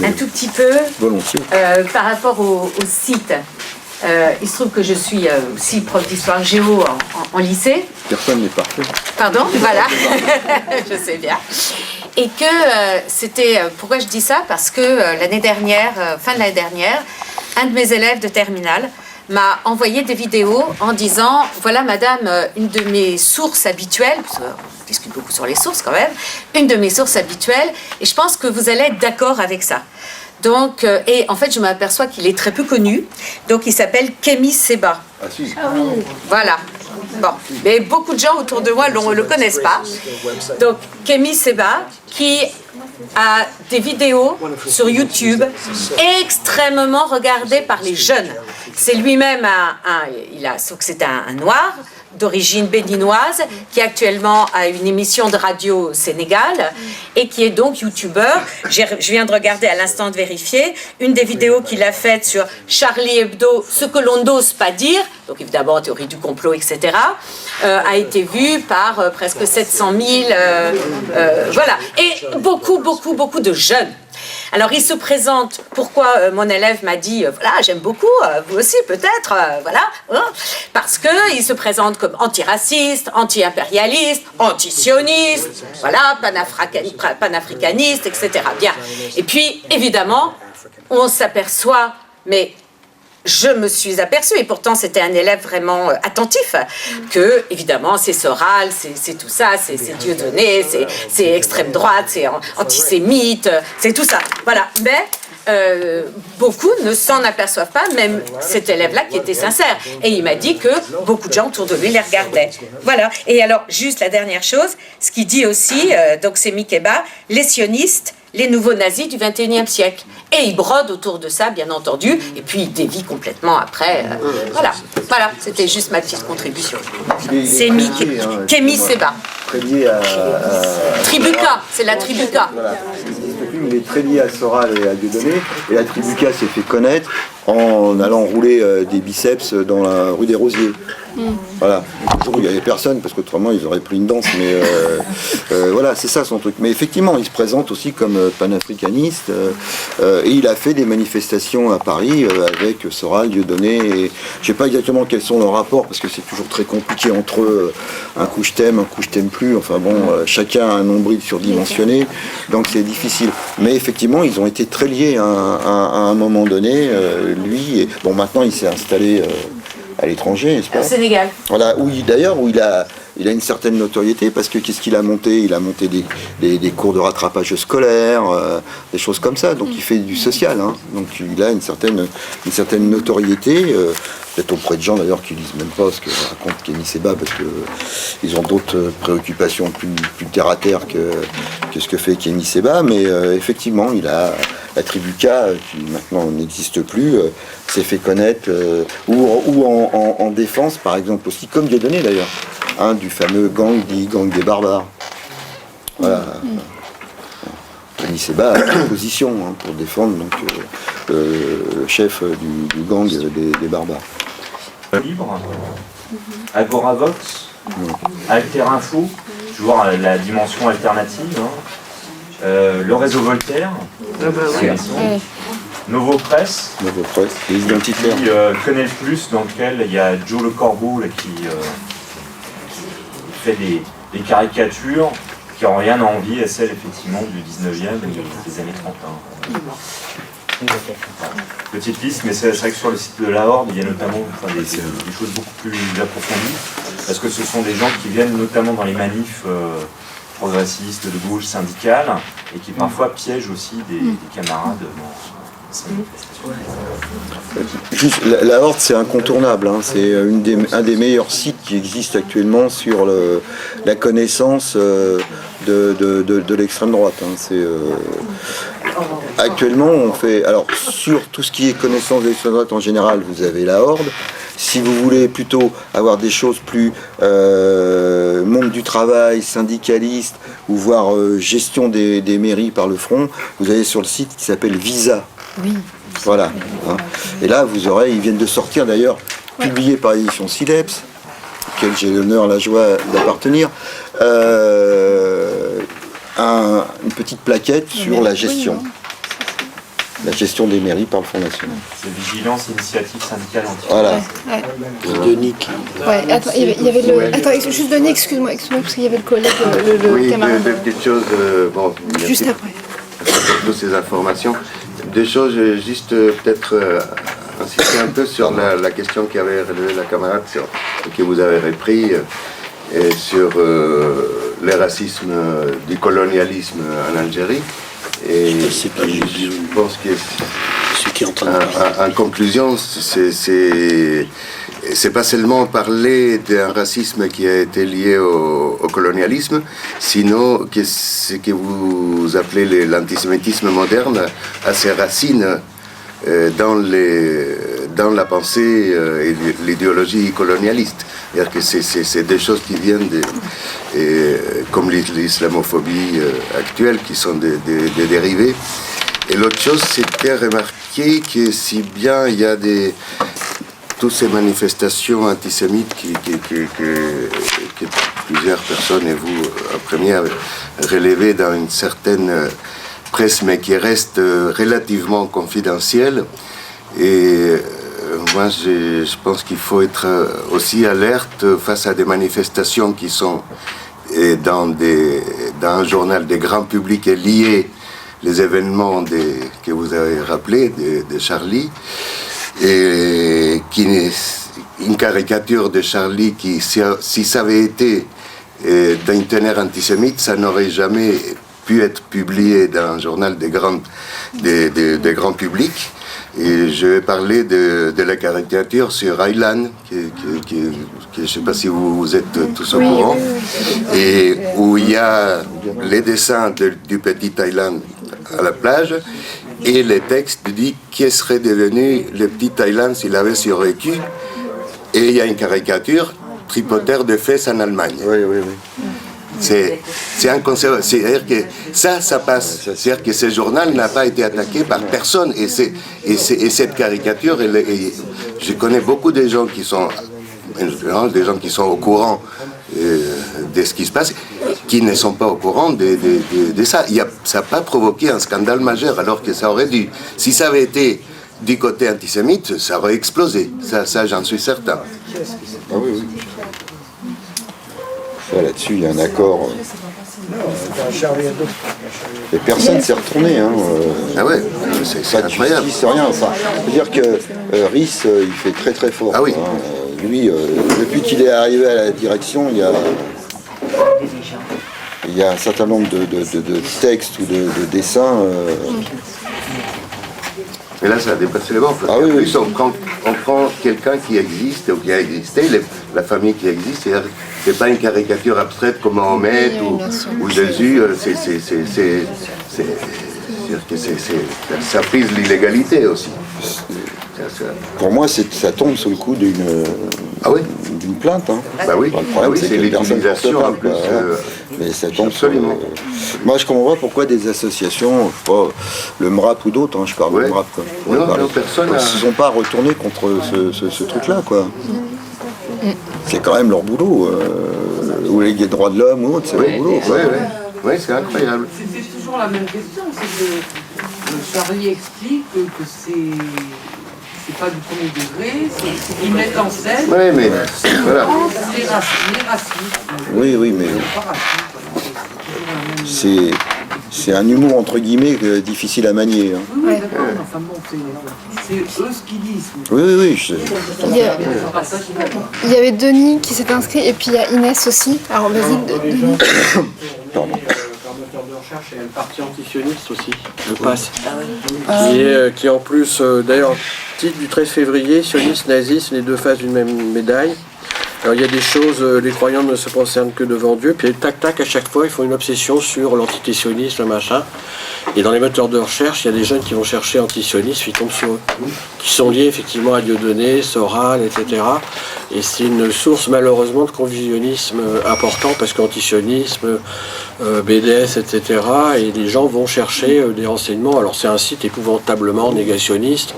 un tout petit peu par rapport au site. Il se trouve que je suis aussi prof d'histoire géo en lycée. Personne n'est parfait. Pardon, voilà, je sais bien. Et que c'était... pourquoi je dis ça? Parce que l'année dernière, fin de l'année dernière, un de mes élèves de terminale m'a envoyé des vidéos en disant « Voilà, madame, une de mes sources habituelles, parce qu'on discute beaucoup sur les sources quand même, une de mes sources habituelles, et je pense que vous allez être d'accord avec ça. » Donc, et en fait, je m'aperçois qu'il est très peu connu. Donc, il s'appelle Kémy Séba. Ah si. Ah oui. Voilà. Bon, mais beaucoup de gens autour de moi ne le connaissent pas. Donc, Kémy Séba, qui a des vidéos sur YouTube extrêmement regardées par les jeunes. C'est lui-même sauf que c'est un noir d'origine béninoise qui actuellement a une émission de radio au Sénégal et qui est donc youtubeur. Je viens de regarder à l'instant de vérifier une des vidéos qu'il a faites sur Charlie Hebdo, ce que l'on n'ose pas dire, donc évidemment théorie du complot, etc., a été vue par presque 700 000, voilà, et beaucoup de jeunes. Alors il se présente, pourquoi mon élève m'a dit, voilà, j'aime beaucoup, vous aussi peut-être, voilà, hein, parce qu'il se présente comme antiraciste, anti-impérialiste, anti-sioniste, voilà, panafricaniste, etc. Bien. Et puis, évidemment, on s'aperçoit, mais je me suis aperçue, et pourtant c'était un élève vraiment attentif, que évidemment c'est Soral, c'est tout ça, c'est Dieudonné, c'est extrême droite, c'est antisémite, c'est tout ça. Voilà. Mais beaucoup ne s'en aperçoivent pas, même cet élève-là qui était sincère. Et il m'a dit que beaucoup de gens autour de lui les regardaient. Voilà. Et alors, juste la dernière chose, ce qu'il dit aussi, donc c'est Mikeba, les sionistes, les nouveaux nazis du XXIe siècle. Et il brode autour de ça, bien entendu, et puis il dévie complètement après. Voilà, c'était juste ma petite contribution. C'est Kémy Séba. Très lié à Tribuca, c'est la Tribuca. Voilà. Il est très lié à Soral et à Dieudonné, et la Tribuca s'est fait connaître en allant rouler des biceps dans la rue des Rosiers. Voilà. Il n'y avait personne, parce qu'autrement ils auraient pris une danse, mais voilà, c'est ça son truc. Mais effectivement, il se présente aussi comme panafricaniste, et il a fait des manifestations à Paris avec Soral, Dieudonné, et je sais pas exactement quels sont leurs rapports, parce que c'est toujours très compliqué entre eux, un coup je t'aime plus, enfin bon, chacun a un nombril surdimensionné, donc c'est difficile. Mais effectivement, ils ont été très liés à un moment donné, lui, et bon, maintenant il s'est installé à l'étranger, n'est-ce pas ? Au Sénégal. Voilà, d'ailleurs, où il a une certaine notoriété, parce que qu'est-ce qu'il a monté ? Il a monté des cours de rattrapage scolaire, des choses comme ça, donc il fait du social, hein. Donc il a une certaine notoriété, peut-être auprès de gens d'ailleurs qui lisent même pas ce que raconte Kémy Séba, parce que ils ont d'autres préoccupations plus terre à terre que ce que fait Kémy Séba, mais effectivement, il a la Tribuca, qui maintenant n'existe plus, s'est fait connaître, ou en défense, par exemple, aussi, comme Dieudonné d'ailleurs, hein, du fameux gang des barbares. Voilà. Kémy Séba a une position, hein, pour défendre donc, le chef du gang des barbares. Libre, Agoravox, Alter Info, toujours la dimension alternative, hein. Le réseau Voltaire, Novo Press, les identitaires. qui connaît le plus, dans lequel il y a Joe Le Corbeau là, qui fait des caricatures qui n'ont rien à envier à celles effectivement du 19e et des années 30. Petite liste, mais c'est vrai que sur le site de la Horde, il y a notamment des choses beaucoup plus approfondies, parce que ce sont des gens qui viennent notamment dans les manifs progressistes, de gauche, syndicales, et qui parfois piègent aussi des camarades dans ces manifestations. Juste, la Horde, c'est incontournable, hein. C'est un des meilleurs sites qui existent actuellement sur la connaissance de l'extrême droite, hein. Actuellement, on fait... Alors, sur tout ce qui est connaissance de l'extrême droite en général, vous avez la Horde. Si vous voulez plutôt avoir des choses plus monde du travail, syndicaliste, ou voire gestion des mairies par le front, vous allez sur le site qui s'appelle Visa. Oui. Une hein. Et là, vous aurez, ils viennent de sortir d'ailleurs, publié par l'édition Sileps, auquel j'ai l'honneur, la joie d'appartenir, une petite plaquette sur la gestion. La gestion des mairies par le Front National. C'est Vigilance Initiative Syndicale Anti. Voilà. Denis qui... Ouais, attends, il y avait le... Attends, juste Denis, excuse-moi, parce qu'il y avait le collègue, le Oui, camarade. deux petites choses. Bon, Juste après. Toutes ces informations. Deux choses, juste peut-être insister un peu sur la question qu'avait relevée la camarade, que vous avez repris, sur les racismes du colonialisme en Algérie. Et je pense que en conclusion, c'est pas seulement parler d'un racisme qui a été lié au colonialisme, sinon que ce que vous appelez l'antisémitisme moderne a ses racines dans la pensée et l'idéologie colonialiste. C'est-à-dire que c'est des choses qui viennent comme l'islamophobie actuelle, qui sont des dérivés. Et l'autre chose, c'était remarquer que si bien il y a toutes ces manifestations antisémites que plusieurs personnes, et vous en premier, avez relevées dans une certaine presse, mais qui reste relativement confidentielle. Et moi, je pense qu'il faut être aussi alerte face à des manifestations qui sont dans un journal des grands publics et liées les événements que vous avez rappelés de Charlie, et une caricature de Charlie qui, si ça avait été d'un teneur antisémite, ça n'aurait jamais pu être publié dans un journal des grands publics. Et je vais parler de la caricature sur Aylan, que je ne sais pas si vous êtes tous au courant, et où il y a les dessins du petit Aylan à la plage, et le texte dit qui serait devenu le petit Aylan s'il avait survécu, et il y a une caricature, tripoteur de fesses en Allemagne. Oui, oui, oui. C'est inconcevable. C'est-à-dire que ça passe. C'est-à-dire que ce journal n'a pas été attaqué par personne. Et cette caricature, je connais beaucoup de gens qui sont au courant de ce qui se passe, qui ne sont pas au courant de ça. Ça n'a pas provoqué un scandale majeur, alors que ça aurait dû. Si ça avait été du côté antisémite, ça aurait explosé. Ça j'en suis certain. Ah oui, oui. Ça, là-dessus, il y a un accord. Et personne ne s'est retourné. Hein. Ah ouais, c'est incroyable. Justice, rien. Ça veut dire que Rhys, il fait très très fort. Ah oui. Hein. Lui, depuis qu'il est arrivé à la direction, il y a un certain nombre de textes ou de dessins. Mais là, ça a dépassé les bords. Ah oui, en plus, oui. on prend quelqu'un qui existe ou qui a existé, la famille qui existe. C'est pas une caricature abstraite comme Mahomet ou Jésus. Ça prise l'illégalité aussi. Pour moi, ça tombe sous le coup d'une plainte. Hein. Bah oui, Le problème, c'est que personne l'utilisation porte en plainte, plus. quoi. Mais ça tombe absolument. Moi, je comprends pas pourquoi des associations, je sais pas, le MRAP ou d'autres, hein, je parle du MRAP. Quoi. Non, personne ils ne se sont pas retournés contre ce truc-là, quoi. C'est quand même leur boulot. Ou les droits de l'homme ou autre, c'est leur boulot. Oui, c'est incroyable. C'est toujours la même question, c'est que Charlie explique que c'est pas du premier degré, c'est qu'ils mettent en scène. Oui, mais voilà. Les racistes. Oui, mais c'est un humour entre guillemets difficile à manier. Hein. Oui, d'accord, enfin bon, c'est eux ce qu'ils disent. Oui. Il y avait Denis qui s'est inscrit et puis il y a Inès aussi. Alors vas-y, Denis. Pardon. Moteur de recherche et le parti antisioniste aussi, le PAS, qui en plus, d'ailleurs, titre du 13 février, sioniste, naziste, les deux faces d'une même médaille. Alors il y a des choses, les croyants ne se concernent que devant Dieu, puis tac, à chaque fois, ils font une obsession sur l'antisionisme, le machin. Et dans les moteurs de recherche, il y a des jeunes qui vont chercher antisionisme, ils tombent sur eux, qui sont liés effectivement à Dieudonné, Soral, etc. Et c'est une source malheureusement de confusionnisme important, parce qu'antisionisme, BDS, etc. Et les gens vont chercher des renseignements. Alors c'est un site épouvantablement négationniste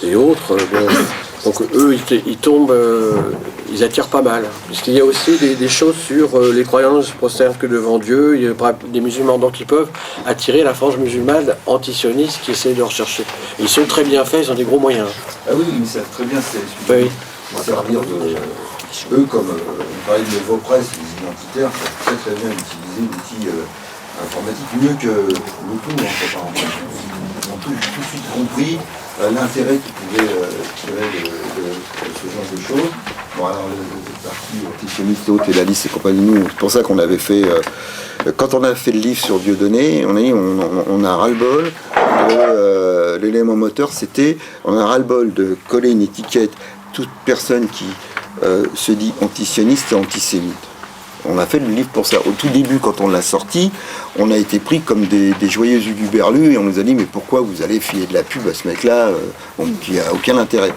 et autres. Donc eux, ils tombent, ils attirent pas mal. Parce qu'il y a aussi des choses sur les croyants ne se prosternent que devant Dieu, il y a des musulmans donc ils peuvent attirer la frange musulmane antisioniste qui essaie de rechercher. Et ils sont très bien faits, ils ont des gros moyens. Ah oui, ils savent très bien Oui. servir de... Eux, comme on parlait de vos presses, les identitaires, savent très bien utiliser l'outil informatique mieux que nous tous. Ils ont tout de suite compris l'intérêt qu'ils pouvaient tirer de ce genre de choses. Bon, alors le parti antisioniste et la liste et compagnie, nous, c'est pour ça qu'on avait fait, quand on a fait le livre sur Dieudonné, on a dit on a ras-le-bol de l'élément moteur, c'était on a ras-le-bol de coller une étiquette toute personne qui se dit antisioniste et antisémite. On a fait le livre pour ça. Au tout début, quand on l'a sorti, on a été pris comme des joyeux uluberlus et on nous a dit mais pourquoi vous allez filer de la pub à ce mec-là qui n'a aucun intérêt.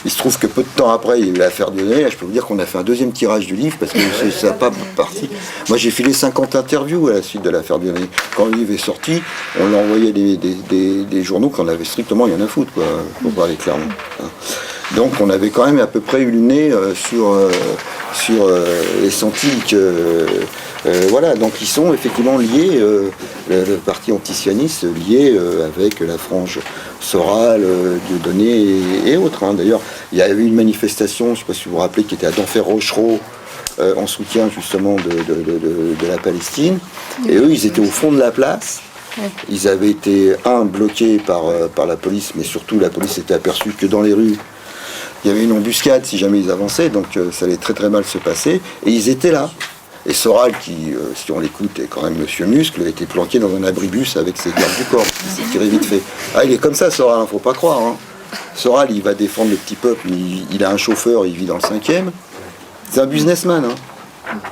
Il se trouve que peu de temps après, il y a eu l'affaire Dieudonné. Là, je peux vous dire qu'on a fait un deuxième tirage du livre parce que ça n'a pas parti. Moi, j'ai filé 50 interviews à la suite de l'affaire Dieudonné. Quand le livre est sorti, on l'a envoyé des journaux qu'on avait strictement rien à foutre, quoi, pour parler clairement. Donc on avait quand même à peu près eu le nez sur les sentis que Voilà, donc ils sont effectivement liés, le parti antisioniste lié avec la frange Soral, Dieudonné et autres. Hein. D'ailleurs, il y a eu une manifestation, je ne sais pas si vous vous rappelez, qui était à Denfert-Rochereau, en soutien justement de la Palestine. Et eux, ils étaient au fond de la place. Ils avaient été, bloqués par la police, mais surtout la police s'était aperçue que dans les rues, il y avait une embuscade si jamais ils avançaient, donc ça allait très très mal se passer. Et ils étaient là. Et Soral, qui, si on l'écoute, est quand même Monsieur Muscle, a été planqué dans un abribus avec ses gardes du corps. Il s'est tiré vite fait. Ah, il est comme ça, Soral, hein, faut pas croire. Hein. Soral, il va défendre le petit peuple, il a un chauffeur, il vit dans le 5e. C'est un businessman. Hein.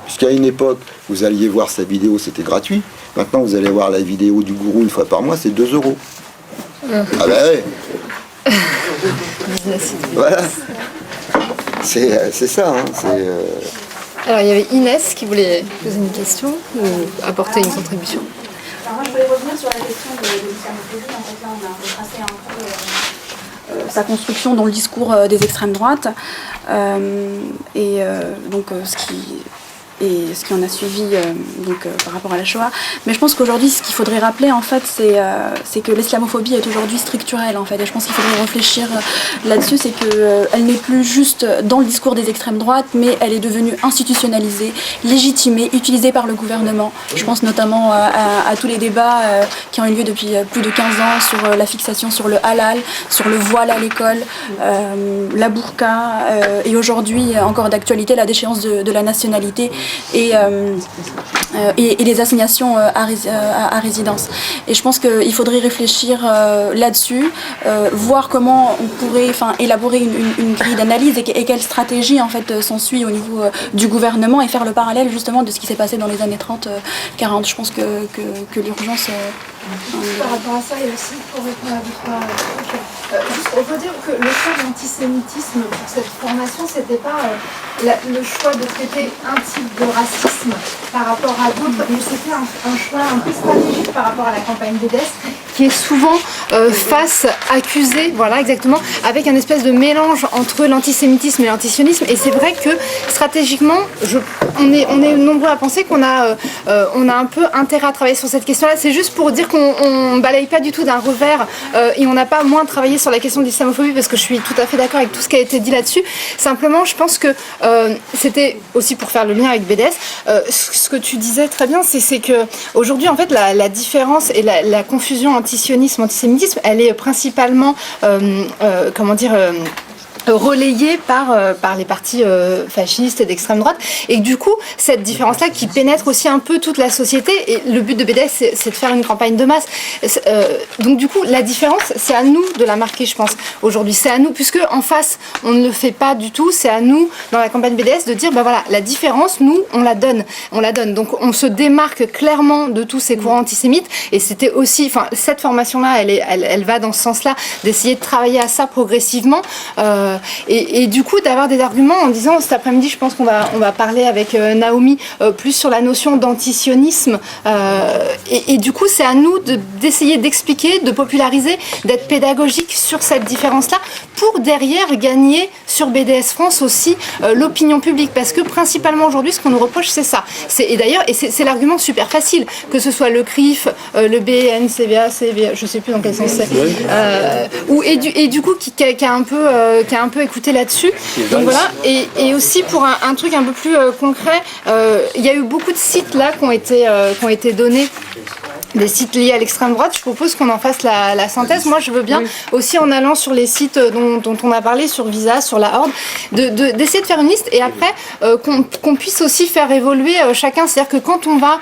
Puisqu'à une époque, vous alliez voir sa vidéo, c'était gratuit. Maintenant, vous allez voir la vidéo du gourou une fois par mois, c'est 2 €. Ah ben ouais. Voilà. C'est ça. Hein. Alors il y avait Inès qui voulait poser une question ou apporter une contribution. Alors moi je voulais revenir sur la question de l'islamophobie. En fait là on a retracé un peu sa construction dans le discours des extrêmes droites donc ce qui en a suivi par rapport à la Shoah. Mais je pense qu'aujourd'hui, ce qu'il faudrait rappeler, en fait, c'est que l'islamophobie est aujourd'hui structurelle, en fait. Et je pense qu'il faudrait réfléchir là-dessus, c'est qu'elle n'est plus juste dans le discours des extrêmes droites, mais elle est devenue institutionnalisée, légitimée, utilisée par le gouvernement. Je pense notamment à tous les débats qui ont eu lieu depuis plus de 15 ans sur la fixation sur le halal, sur le voile à l'école, la burqa, et aujourd'hui, encore d'actualité, la déchéance de la nationalité et les assignations à résidence. Et je pense qu'il faudrait réfléchir là-dessus, voir comment on pourrait élaborer une grille d'analyse et quelle stratégie en fait s'ensuit au niveau du gouvernement et faire le parallèle justement de ce qui s'est passé dans les années 30-40. Je pense que l'urgence... Par rapport à ça et aussi pour répondre à votre juste on peut dire que le choix d'antisémitisme pour cette formation, c'était pas le choix de traiter un type de racisme par rapport à d'autres, mais c'était un choix un peu stratégique par rapport à la campagne BDS, qui est souvent face accusée, voilà exactement, avec un espèce de mélange entre l'antisémitisme et l'antisionisme. Et c'est vrai que stratégiquement, on est nombreux à penser qu'on a un peu intérêt à travailler sur cette question-là. C'est juste pour dire qu'on balaye pas du tout d'un revers et on n'a pas moins travaillé sur la question de l'islamophobie, parce que je suis tout à fait d'accord avec tout ce qui a été dit là-dessus. Simplement, je pense que c'était aussi pour faire le lien avec BDS. Ce que tu disais très bien, c'est que aujourd'hui, en fait, la différence et la confusion antisionisme-antisémitisme, elle est principalement, relayée par les partis fascistes et d'extrême droite, et du coup cette différence-là qui pénètre aussi un peu toute la société, et le but de BDS c'est de faire une campagne de masse, donc du coup la différence c'est à nous de la marquer, je pense, aujourd'hui c'est à nous, puisque en face on ne le fait pas du tout, c'est à nous dans la campagne BDS de dire voilà, la différence nous on la donne, donc on se démarque clairement de tous ces courants antisémites, et c'était aussi, cette formation-là elle va dans ce sens-là, d'essayer de travailler à ça progressivement, et du coup d'avoir des arguments en disant, cet après-midi je pense qu'on va parler avec Naomi plus sur la notion d'antisionisme, et du coup c'est à nous d'essayer d'expliquer, de populariser, d'être pédagogique sur cette différence-là, pour derrière gagner sur BDS France aussi l'opinion publique, parce que principalement aujourd'hui ce qu'on nous reproche c'est ça, et d'ailleurs c'est l'argument super facile, que ce soit le CRIF, le BN, CVA, je sais plus dans quel sens c'est, et du coup qui a un peu écouté là-dessus. Donc voilà, et aussi pour un truc un peu plus concret, il y a eu beaucoup de sites là qui ont été donnés, des sites liés à l'extrême droite. Je propose qu'on en fasse la synthèse. Moi je veux bien aussi, en allant sur les sites dont on a parlé, sur Visa, sur la Horde, d'essayer de faire une liste, et après qu'on puisse aussi faire évoluer chacun, c'est-à-dire que quand on va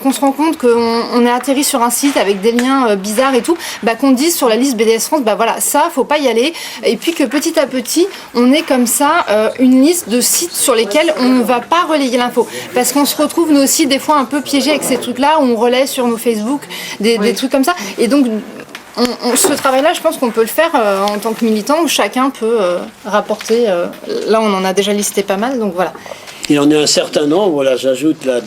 qu'on se rend compte qu'on est atterri sur un site avec des liens bizarres et tout, qu'on dise sur la liste BDS France, voilà, ça faut pas y aller, et puis que petit à petit on ait comme ça une liste de sites sur lesquels on ne va pas relayer l'info, parce qu'on se retrouve nous aussi des fois un peu piégés avec ces trucs-là où on relaie sur nos Facebook des trucs comme ça, et donc ce travail-là, je pense qu'on peut le faire en tant que militant, où chacun peut rapporter. Là, on en a déjà listé pas mal, donc voilà. Il y en a un certain nombre, là, j'ajoute, là,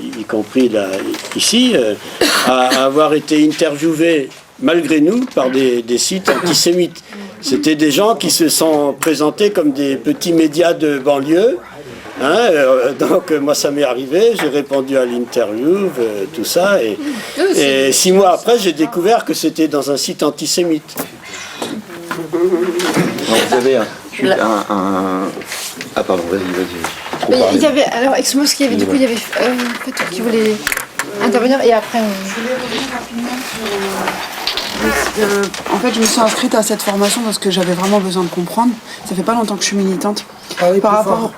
y compris là, ici, à avoir été interviewés, malgré nous, par des sites antisémites. C'était des gens qui se sont présentés comme des petits médias de banlieue, Hein, donc moi ça m'est arrivé, j'ai répondu à l'interview, tout ça, et 6 mois après j'ai découvert que c'était dans un site antisémite. Non, vous avez Ah pardon, vas-y. Mais il y avait, alors excuse-moi, parce qu'il y avait, du coup, il y avait Fatou qui voulait intervenir, et après on... Je voulais revenir rapidement sur... en fait, je me suis inscrite à cette formation parce que j'avais vraiment besoin de comprendre. Ça fait pas longtemps que je suis militante. Par rapport...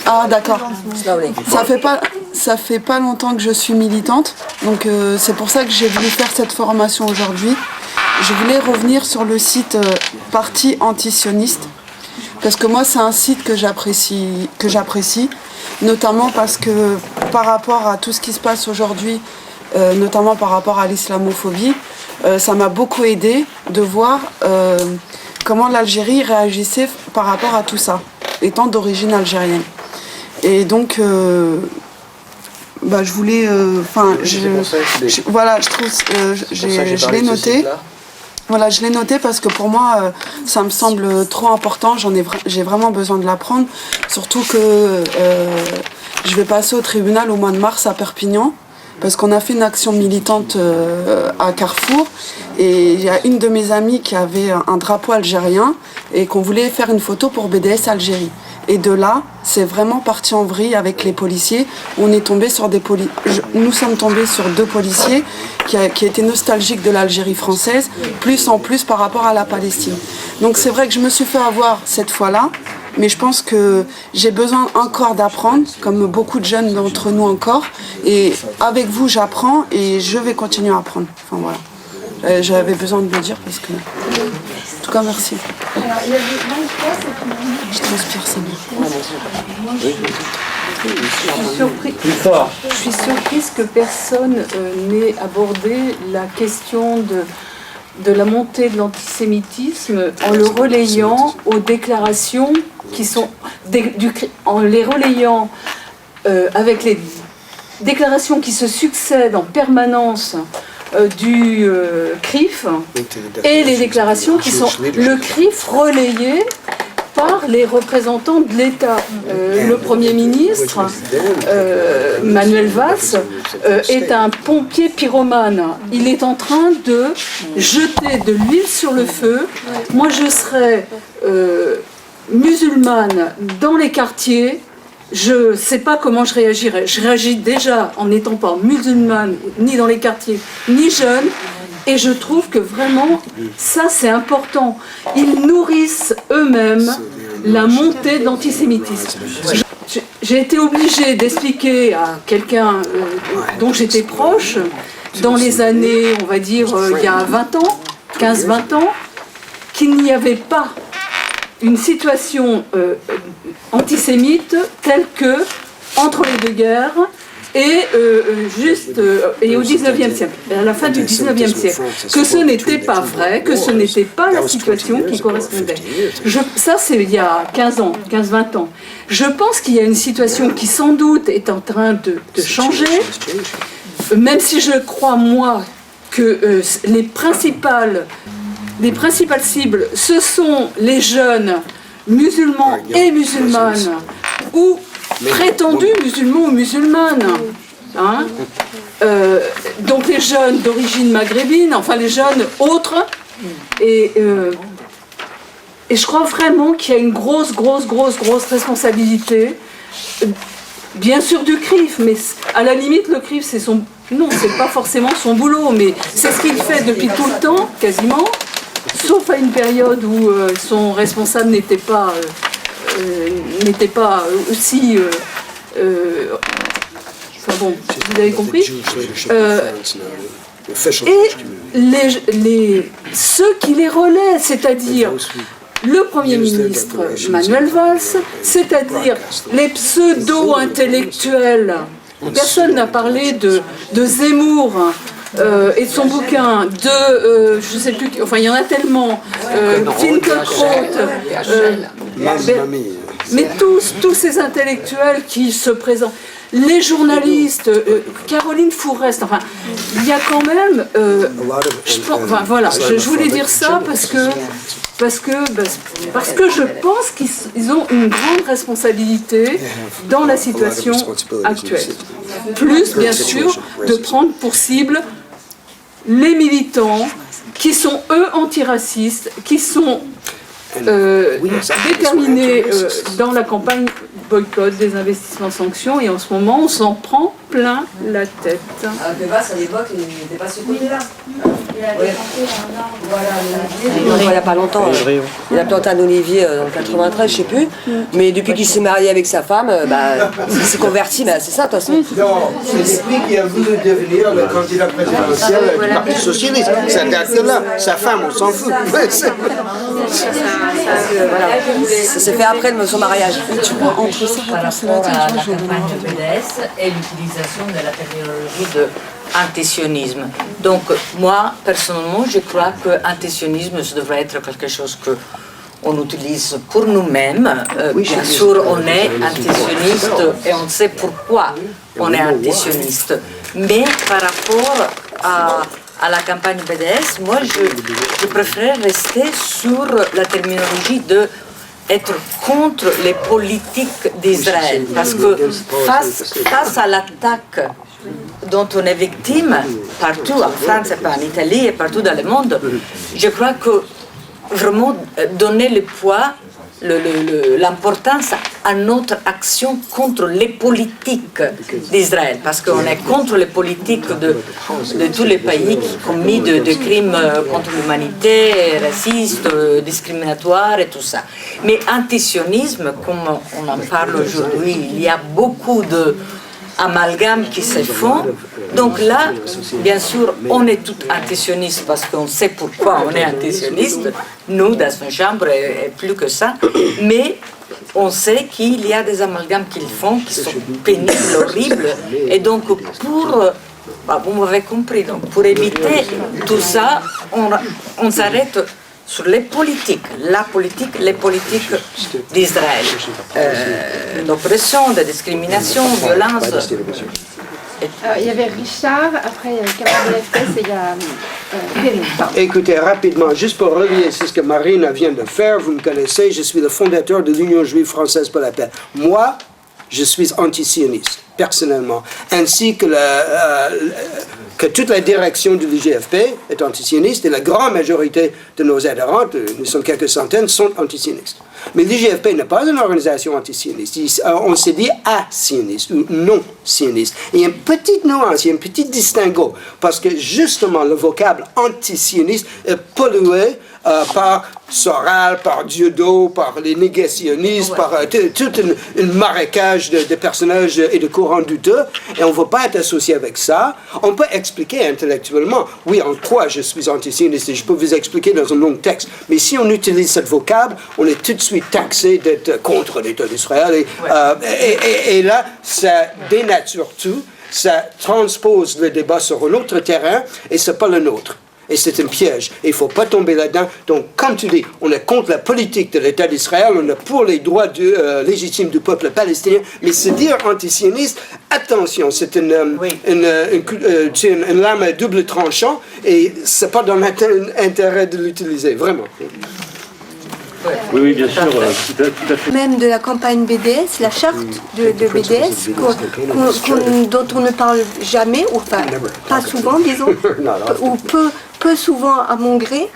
Ah d'accord. Ça fait pas longtemps que je suis militante, donc c'est pour ça que j'ai voulu faire cette formation aujourd'hui. Je voulais revenir sur le site Parti Antisioniste, parce que moi c'est un site que j'apprécie, notamment parce que par rapport à tout ce qui se passe aujourd'hui, notamment par rapport à l'islamophobie, ça m'a beaucoup aidé de voir comment l'Algérie réagissait par rapport à tout ça, étant d'origine algérienne. Et donc, je voulais, voilà, je trouve, je l'ai noté. Voilà, je l'ai noté parce que pour moi, ça me semble trop important. J'ai vraiment besoin de l'apprendre. Surtout que je vais passer au tribunal au mois de mars à Perpignan, parce qu'on a fait une action militante à Carrefour, et il y a une de mes amies qui avait un drapeau algérien et qu'on voulait faire une photo pour BDS Algérie. Et de là, c'est vraiment parti en vrille avec les policiers. On est tombé sur nous sommes tombés sur 2 policiers qui étaient nostalgiques de l'Algérie française, plus en plus par rapport à la Palestine. Donc c'est vrai que je me suis fait avoir cette fois-là, mais je pense que j'ai besoin encore d'apprendre, comme beaucoup de jeunes d'entre nous encore. Et avec vous, j'apprends et je vais continuer à apprendre. Enfin voilà, j'avais besoin de le dire parce que... En tout cas, merci. Je transpire, c'est bien. Je suis surprise que personne n'ait abordé la question de la montée de l'antisémitisme en le relayant aux déclarations qui sont en les relayant avec les déclarations qui se succèdent en permanence du CRIF et les déclarations qui sont le CRIF relayé par les représentants de l'État. Le Premier ministre, Manuel Valls, est un pompier pyromane. Il est en train de jeter de l'huile sur le feu. Moi, je serais musulmane dans les quartiers. Je ne sais pas comment je réagirais. Je réagis déjà en n'étant pas musulmane, ni dans les quartiers, ni jeune. Et je trouve que vraiment, ça c'est important. Ils nourrissent eux-mêmes la montée de l'antisémitisme. J'ai été obligée d'expliquer à quelqu'un dont j'étais proche, dans les années, on va dire, il y a 20 ans, 15-20 ans, qu'il n'y avait pas une situation antisémite telle que entre les 2 guerres et et au 19e siècle, à la fin du 19e siècle, que ce n'était pas vrai, que ce n'était pas la situation qui correspondait. Ça, c'est il y a 15 ans, 15-20 ans. Je pense qu'il y a une situation qui, sans doute, est en train de changer, même si je crois, moi, que les principales cibles, ce sont les jeunes musulmans et musulmanes, ou prétendus musulmans ou musulmanes. Hein, donc les jeunes d'origine maghrébine, enfin les jeunes autres. Et je crois vraiment qu'il y a une grosse responsabilité, bien sûr du CRIF, mais à la limite le CRIF c'est son... Non, c'est pas forcément son boulot, mais c'est ce qu'il fait depuis tout le temps, quasiment, sauf à une période où son responsable n'était pas aussi... enfin bon, vous avez compris. Et ceux qui les relaient, c'est-à-dire le Premier ministre Manuel Valls, c'est-à-dire les pseudo-intellectuels. Personne n'a parlé de Zemmour et de son bouquin, je ne sais plus, enfin il y en a tellement, Finkielkraut, mais tous ces intellectuels qui se présentent, les journalistes, Caroline Fourest, enfin, il y a quand même, je voulais dire ça parce que parce que je pense qu'ils ont une grande responsabilité dans la situation actuelle. Plus, bien sûr, de prendre pour cible les militants qui sont, eux, antiracistes, qui sont déterminés dans la campagne boycott des investissements sanctions, et en ce moment, on s'en prend plein la tête. Bebas, à l'époque, il n'était pas ce côté-là. Il n'y a pas longtemps. Il a planté un olivier en 93, je ne sais plus. Mais depuis qu'il s'est marié avec sa femme, il s'est converti, c'est ça de toute façon. Non, c'est lui qui a voulu devenir le candidat présidentiel du Parti Socialiste. Ça date de là. Sa femme, on s'en fout. Ça s'est fait après son mariage. Par rapport à la campagne de BDS et l'utilisation de la terminologie de antisionisme. Donc moi, personnellement, je crois que antisionisme, ça devrait être quelque chose que on utilise pour nous-mêmes. Bien sûr, on est antisioniste et on sait pourquoi on est antisioniste. Mais par rapport à la campagne BDS, moi, je préfère rester sur la terminologie de être contre les politiques d'Israël. Parce que face à l'attaque dont on est victime, partout en France, et en Italie et partout dans le monde, je crois que vraiment donner le poids, l'importance à notre action contre les politiques d'Israël, parce qu'on est contre les politiques de tous les pays qui ont commis de crimes contre l'humanité, racistes, discriminatoires et tout ça. Mais antisionisme, comme on en parle aujourd'hui, il y a beaucoup d'amalgames qui se font. Donc là, bien sûr, on est tous antisionistes parce qu'on sait pourquoi on est antisioniste, nous, dans une chambre, et plus que ça, mais on sait qu'il y a des amalgames qu'ils font qui sont pénibles, horribles, et donc vous m'avez compris, donc pour éviter tout ça, on s'arrête sur les politiques, les politiques d'Israël, d'oppression, de discrimination, violence. Il y avait Richard, après il y a le camarade de l'FPS et il y a Perrine. Écoutez, rapidement, juste pour relier ce que Marina vient de faire, vous me connaissez, je suis le fondateur de l'Union juive française pour la paix. Moi, je suis antisioniste, personnellement, ainsi que toute la direction de l'IGFP est antisioniste et la grande majorité de nos adhérents, nous sommes quelques centaines, sont antisionistes. Mais l'IGFP n'est pas une organisation antisioniste, on se dit asioniste ou non-sioniste. Il y a une petite nuance, il y a un petit distinguo, parce que justement le vocable antisioniste est pollué par Soral, par Dieudo, par les négationnistes, par tout un marécage de personnages et de courants douteux, et on ne veut pas être associé avec ça. On peut expliquer intellectuellement, oui, en quoi je suis antisioniste, et je peux vous expliquer dans un long texte, mais si on utilise cette vocable, on est tout de suite taxé d'être contre l'État d'Israël, et là, ça dénature tout, ça transpose le débat sur un autre terrain, et ce n'est pas le nôtre. Et c'est un piège. Il ne faut pas tomber là-dedans. Donc, comme tu dis, on est contre la politique de l'État d'Israël, on est pour les droits légitimes du peuple palestinien, mais se dire antisioniste, attention, c'est une lame à double tranchant, et ce n'est pas dans l'intérêt de l'utiliser, vraiment. Oui, bien sûr, tout à fait. Même de la campagne BDS, la charte de BDS, dont on ne parle jamais, ou enfin, pas souvent, disons, ou peu souvent à mon gré.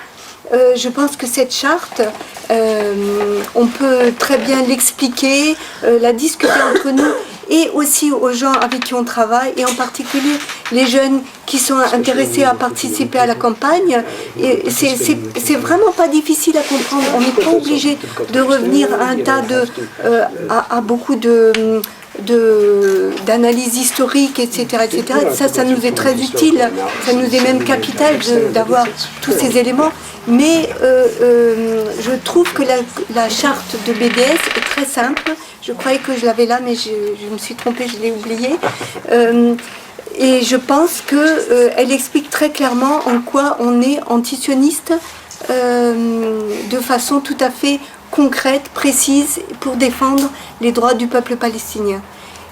Je pense que cette charte, on peut très bien l'expliquer, la discuter entre nous et aussi aux gens avec qui on travaille, et en particulier les jeunes qui sont intéressés à participer à la campagne. C'est vraiment pas difficile à comprendre. On n'est pas obligé de revenir à un tas à beaucoup d'analyse historique, etc., etc. Ça nous est très utile, ça nous est même capital d'avoir tous ces éléments. Mais je trouve que la charte de BDS est très simple. Je croyais que je l'avais là, mais je me suis trompée, je l'ai oubliée. Et je pense qu'elle explique très clairement en quoi on est antisioniste de façon tout à fait concrète, précise, pour défendre les droits du peuple palestinien.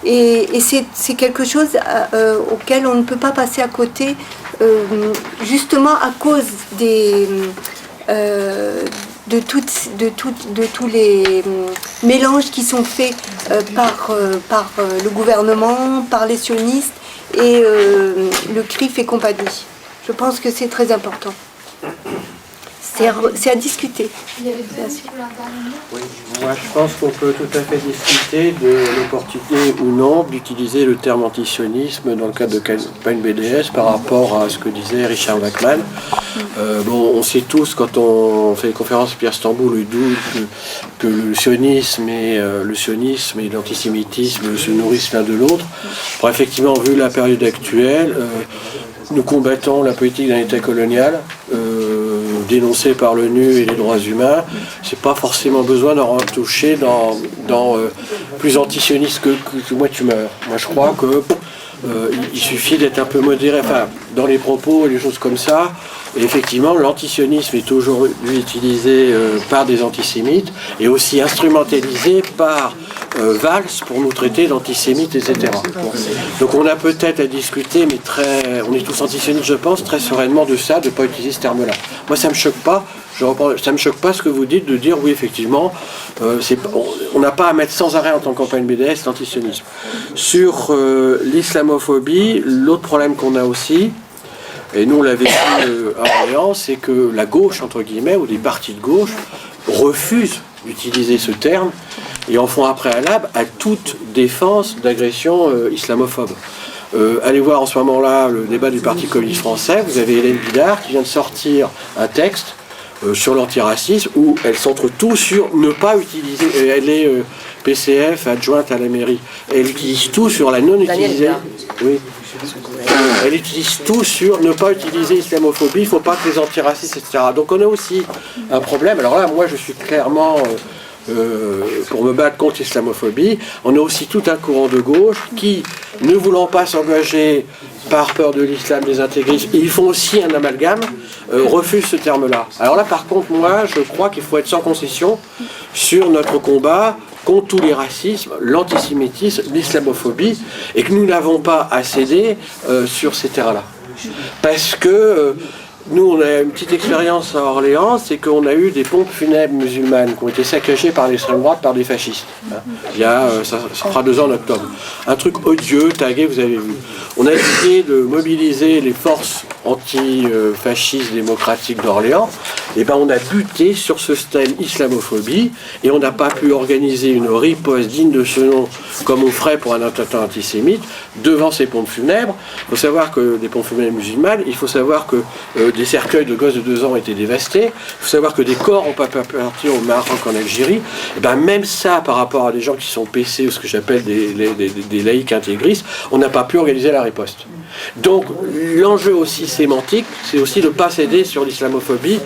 Et c'est quelque chose auquel on ne peut pas passer à côté, justement à cause de tous les mélanges qui sont faits par le gouvernement, par les sionistes et le CRIF et compagnie. Je pense que c'est très important. C'est à discuter. Oui, moi je pense qu'on peut tout à fait discuter de l'opportunité ou non d'utiliser le terme antisionisme dans le cadre de campagne BDS par rapport à ce que disait Richard Bachman. Bon, on sait tous quand on fait les conférences Pierre Stamboul que le sionisme et l'antisémitisme se nourrissent l'un de l'autre. Bon, effectivement, vu la période actuelle, nous combattons la politique d'un État colonial dénoncé par l'ONU et les droits humains. C'est pas forcément besoin d'en retoucher dans plus antisioniste que moi tu meurs. Moi je crois que il suffit d'être un peu modéré, enfin dans les propos et les choses comme ça. Et effectivement, l'antisionisme est aujourd'hui utilisé par des antisémites et aussi instrumentalisé par Valls pour nous traiter d'antisémites, etc. Donc on a peut-être à discuter, mais on est tous antisionistes, je pense, très sereinement de ça, de ne pas utiliser ce terme-là. Moi, ça me choque pas. Ça me choque pas ce que vous dites de dire oui, effectivement, on n'a pas à mettre sans arrêt en tant que campagne BDS l'antisionisme. Sur l'islamophobie, l'autre problème qu'on a aussi, et nous on l'avait vu à Orléans, c'est que la gauche, entre guillemets, ou des partis de gauche, refusent d'utiliser ce terme et en font un préalable à toute défense d'agression islamophobe. Allez voir en ce moment-là le débat du Parti communiste français, vous avez Hélène Bidard qui vient de sortir un texte sur l'antiracisme où elle centre tout sur ne pas utiliser, elle est PCF adjointe à la mairie, elle utilise tout sur la non-utilisation. Oui. Elle utilise tout sur ne pas utiliser l'islamophobie, il ne faut pas que les antiracistes, etc. Donc on a aussi un problème. Alors là, moi je suis clairement pour me battre contre l'islamophobie. On a aussi tout un courant de gauche qui, ne voulant pas s'engager par peur de l'islam des intégristes, et ils font aussi un amalgame, refusent ce terme-là. Alors là, par contre, moi, je crois qu'il faut être sans concession sur notre combat contre tous les racismes, l'antisémitisme, l'islamophobie, et que nous n'avons pas à céder sur ces terrains-là. Parce que nous, on a une petite expérience à Orléans, c'est qu'on a eu des pompes funèbres musulmanes qui ont été saccagées par l'extrême droite, par des fascistes. Il y a, ça fera 2 ans en octobre. Un truc odieux, tagué, vous avez vu. On a essayé de mobiliser les forces anti-fascistes démocratiques d'Orléans. Et ben on a buté sur ce thème islamophobie et on n'a pas pu organiser une riposte digne de ce nom comme on ferait pour un attentat antisémite devant ces pompes funèbres. Il faut savoir que des pompes funèbres musulmanes, il faut savoir que des cercueils de gosses de 2 ans ont été dévastés, il faut savoir que des corps n'ont pas pu partir au Maroc, en Algérie. Et ben même ça, par rapport à des gens qui sont PC ou ce que j'appelle des laïcs intégristes, on n'a pas pu organiser la riposte. Donc l'enjeu aussi sémantique, c'est aussi de ne pas céder sur l'islamophobie,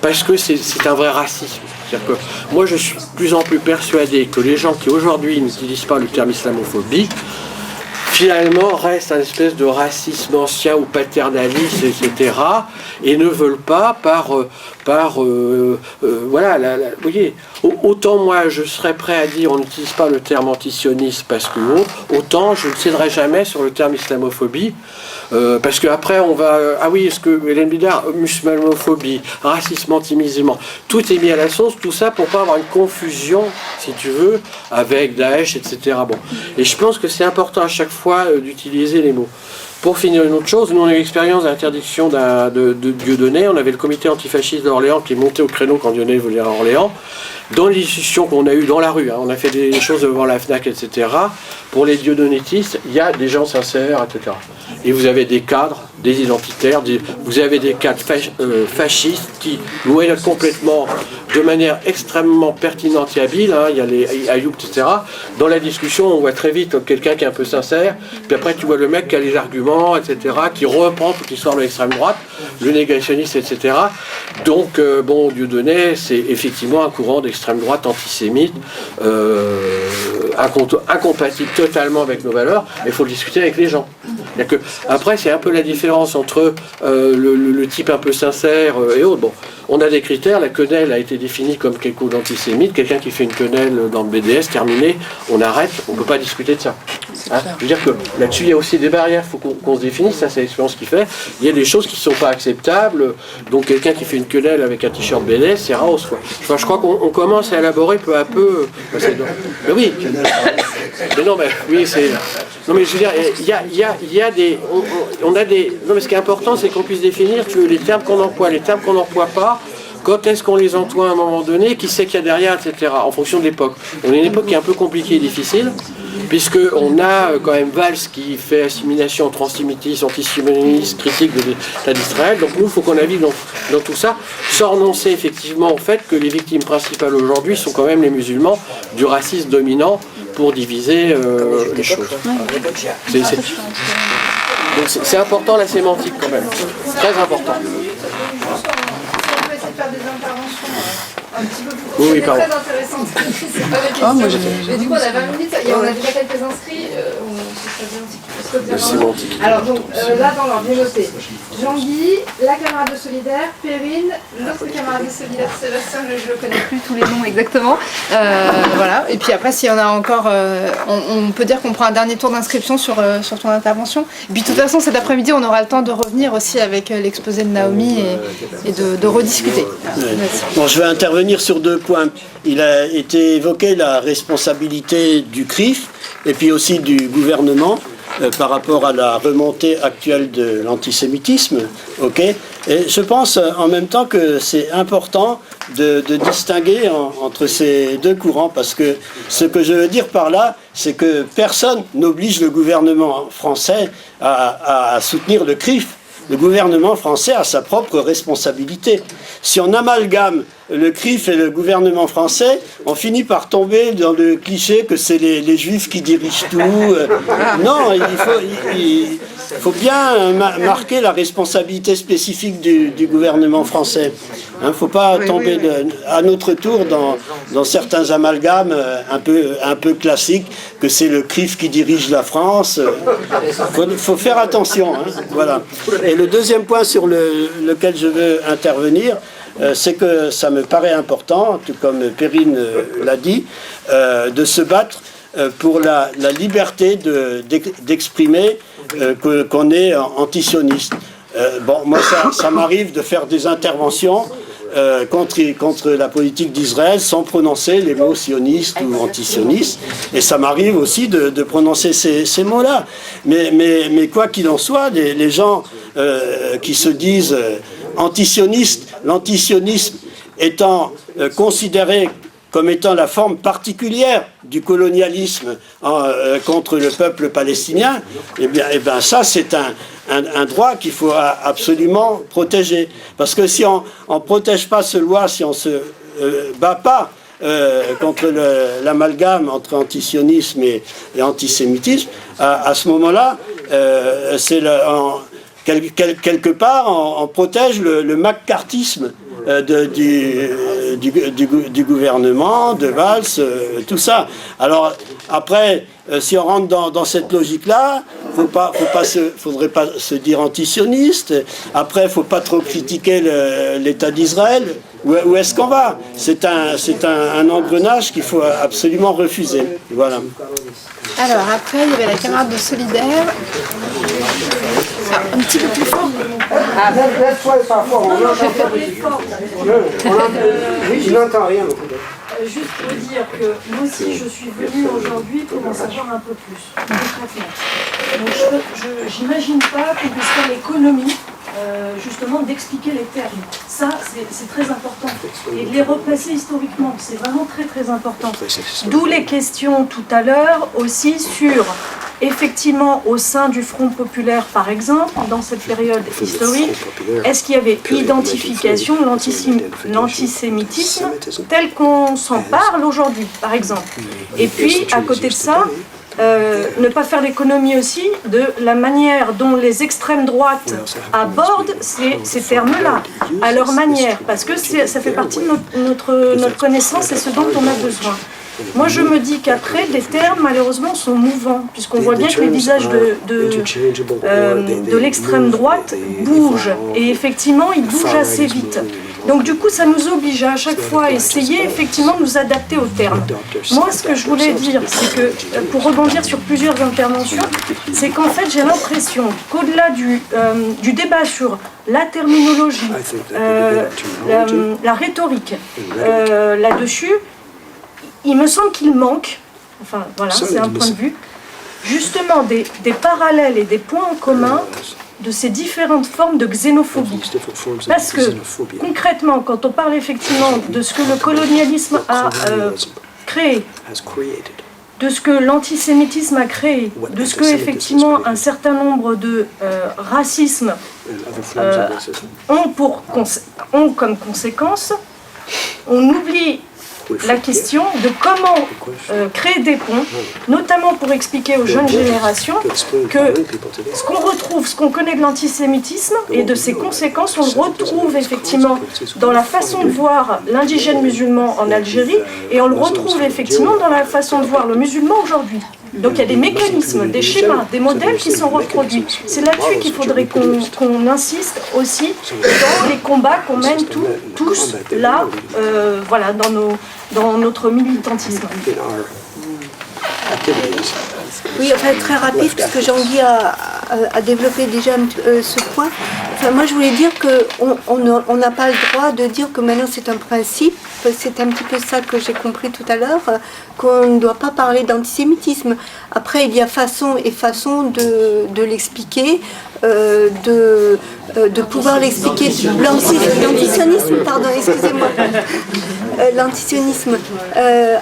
parce que c'est un vrai racisme. C'est-à-dire que moi je suis de plus en plus persuadé que les gens qui aujourd'hui n'utilisent pas le terme islamophobie, finalement restent un espèce de racisme ancien ou paternaliste, etc. et ne veulent pas voilà, vous voyez, autant moi je serais prêt à dire on n'utilise pas le terme antisioniste parce que autant je ne céderai jamais sur le terme islamophobie, parce qu'après on va, ah oui, est-ce que Hélène Bidard, musulmanophobie, racisme anti-musulman, tout est mis à la sauce, tout ça pour pas avoir une confusion, si tu veux, avec Daesh, etc. Bon. Et je pense que c'est important à chaque fois d'utiliser les mots. Pour finir une autre chose, nous on a eu l'expérience d'interdiction de Dieudonné. On avait le comité antifasciste d'Orléans qui est monté au créneau quand Dieudonné voulait à Orléans. Dans les discussions qu'on a eues dans la rue, on a fait des choses devant la FNAC, etc. Pour les diodonnétistes, il y a des gens sincères, etc. Et vous avez des cadres, des identitaires, vous avez des cadres fascistes qui noyent complètement, de manière extrêmement pertinente et habile, il y a les Ayoub, etc. Dans la discussion, on voit très vite quelqu'un qui est un peu sincère, puis après tu vois le mec qui a les arguments, etc., qui reprend toute l'histoire de l'extrême droite, le négationniste, etc. Donc, bon, Dieudonné, c'est effectivement un courant d'extrême droite antisémite, incompatible totalement avec nos valeurs, mais il faut le discuter avec les gens. Après, c'est un peu la différence entre le type un peu sincère et autres. Bon, on a des critères, la quenelle a été définie comme quelque chose d'antisémite, quelqu'un qui fait une quenelle dans le BDS, terminé, on arrête, on ne peut pas discuter de ça. Hein, je veux dire que là-dessus, il y a aussi des barrières, il faut qu'on se définisse, ça c'est l'expérience qu'il fait. Il y a des choses qui ne sont pas acceptables, donc quelqu'un qui fait une quenelle avec un t-shirt BDS, c'est rose, quoi. Enfin, je crois qu'on commence à élaborer peu à peu... Mais oui, mais non, mais oui, c'est... Non mais je veux dire, il y a des... On a des... Non mais ce qui est important, c'est qu'on puisse définir les termes qu'on emploie, les termes qu'on n'emploie pas, quand est-ce qu'on les emploie à un moment donné, qui sait qu'il y a derrière, etc., en fonction de l'époque. On est une époque qui est un peu compliquée et difficile, puisqu'on a quand même Valls qui fait assimilation entre antisémitisme, antisionisme, critique de l'État d'Israël. Donc nous, il faut qu'on navigue dans tout ça, sans renoncer effectivement au fait que les victimes principales aujourd'hui sont quand même les musulmans du racisme dominant pour diviser les choses. Donc c'est important la sémantique quand même, très important. Faire des interventions un petit peu plus oui, pardon. très intéressantes. C'est pas des questions. Mais du coup, on a 20 minutes et on a déjà quelques inscrits. Alors, donc, là, dans l'ordre, bien noté. Jean-Guy, la camarade de Solidaire, Perrine, l'autre camarade de Solidaire, Sébastien, je ne connais plus tous les noms exactement. Voilà. Et puis après, s'il y en a encore, on peut dire qu'on prend un dernier tour d'inscription sur ton intervention. Et puis, de toute façon, cet après-midi, on aura le temps de revenir aussi avec l'exposé de Naomi et de rediscuter. Ouais. Bon, je vais intervenir sur 2 points. Il a été évoqué la responsabilité du CRIF et puis aussi du gouvernement par rapport à la remontée actuelle de l'antisémitisme. Okay. Et je pense en même temps que c'est important de distinguer entre ces 2 courants, parce que ce que je veux dire par là, c'est que personne n'oblige le gouvernement français à soutenir le CRIF. Le gouvernement français a sa propre responsabilité. Si on amalgame le CRIF et le gouvernement français, on finit par tomber dans le cliché que c'est les juifs qui dirigent tout. Non, il faut bien marquer la responsabilité spécifique du gouvernement français. Il ne faut pas tomber à notre tour dans certains amalgames un peu classiques, que c'est le CRIF qui dirige la France. Il faut faire attention. Hein, voilà. Et le deuxième point sur lequel je veux intervenir, c'est que ça me paraît important, tout comme Perrine l'a dit, de se battre pour la liberté d'exprimer qu'on est antisioniste. Bon, moi, ça m'arrive de faire des interventions contre la politique d'Israël sans prononcer les mots sionistes ou antisionistes, et ça m'arrive aussi de prononcer ces mots-là. Mais quoi qu'il en soit, les gens qui se disent antisionistes, l'antisionisme étant considéré comme étant la forme particulière du colonialisme contre le peuple palestinien, eh bien ça c'est un droit qu'il faut absolument protéger. Parce que si on ne protège pas ce droit, si on ne se bat pas contre l'amalgame entre antisionisme et antisémitisme, à ce moment-là, quelque part, on protège le maccarthisme du gouvernement, de Valls, tout ça. Alors, après, si on rentre dans cette logique-là, faudrait pas se dire antisioniste. Après, il ne faut pas trop critiquer l'État d'Israël. Où est-ce qu'on va? C'est un engrenage qu'il faut absolument refuser. Voilà. Alors, après, il y avait la camarade de Solidaire. Un petit peu plus fort. Laisse-toi pas fort. Je n'entends rien. Juste pour dire que moi aussi je suis venue aujourd'hui pour en savoir un peu plus, concrètement. Donc j'imagine pas qu'on puisse faire l'économie justement d'expliquer les termes. Ça c'est très important. Et de les replacer historiquement, c'est vraiment très très important. D'où les questions tout à l'heure aussi sur effectivement au sein du Front populaire par exemple, dans cette période historique, est-ce qu'il y avait identification de l'antisémitisme tel qu'on s'en parle aujourd'hui par exemple. Et puis à côté de ça, ne pas faire l'économie aussi de la manière dont les extrêmes droites abordent ces termes-là, à leur manière, parce que ça fait partie de notre connaissance et ce dont on a besoin. Moi, je me dis qu'après, les termes, malheureusement, sont mouvants, puisqu'on voit bien que les visages de l'extrême droite bougent. Et effectivement, ils bougent assez vite. Donc du coup, ça nous oblige à chaque fois à essayer effectivement de nous adapter aux termes. Moi, ce que je voulais dire, c'est que, pour rebondir sur plusieurs interventions, c'est qu'en fait, j'ai l'impression qu'au-delà du débat sur la terminologie, la rhétorique, là-dessus, il me semble qu'il manque, enfin voilà, c'est un point de vue, justement des parallèles et des points en commun de ces différentes formes de xénophobie. Parce que, concrètement, quand on parle effectivement de ce que le colonialisme a créé, de ce que l'antisémitisme a créé, de ce que, effectivement, un certain nombre de racismes ont comme conséquence, on oublie la question de comment créer des ponts, notamment pour expliquer aux jeunes générations que ce qu'on retrouve, ce qu'on connaît de l'antisémitisme et de ses conséquences, on le retrouve effectivement dans la façon de voir l'indigène musulman en Algérie et on le retrouve effectivement dans la façon de voir le musulman aujourd'hui. Donc il y a des mécanismes, des schémas, des modèles qui sont reproduits. C'est là-dessus qu'il faudrait qu'on insiste aussi dans les combats qu'on mène tous là, voilà, dans notre militantisme. Oui, enfin très rapide, puisque Jean-Guy a développé déjà ce point. Enfin, moi, je voulais dire qu'on n'a pas le droit de dire que maintenant c'est un principe. C'est un petit peu ça que j'ai compris tout à l'heure, qu'on ne doit pas parler d'antisémitisme. Après, il y a façon et façon de l'expliquer, de pouvoir l'expliquer. L'antisionisme, pardon, excusez-moi. L'antisionisme.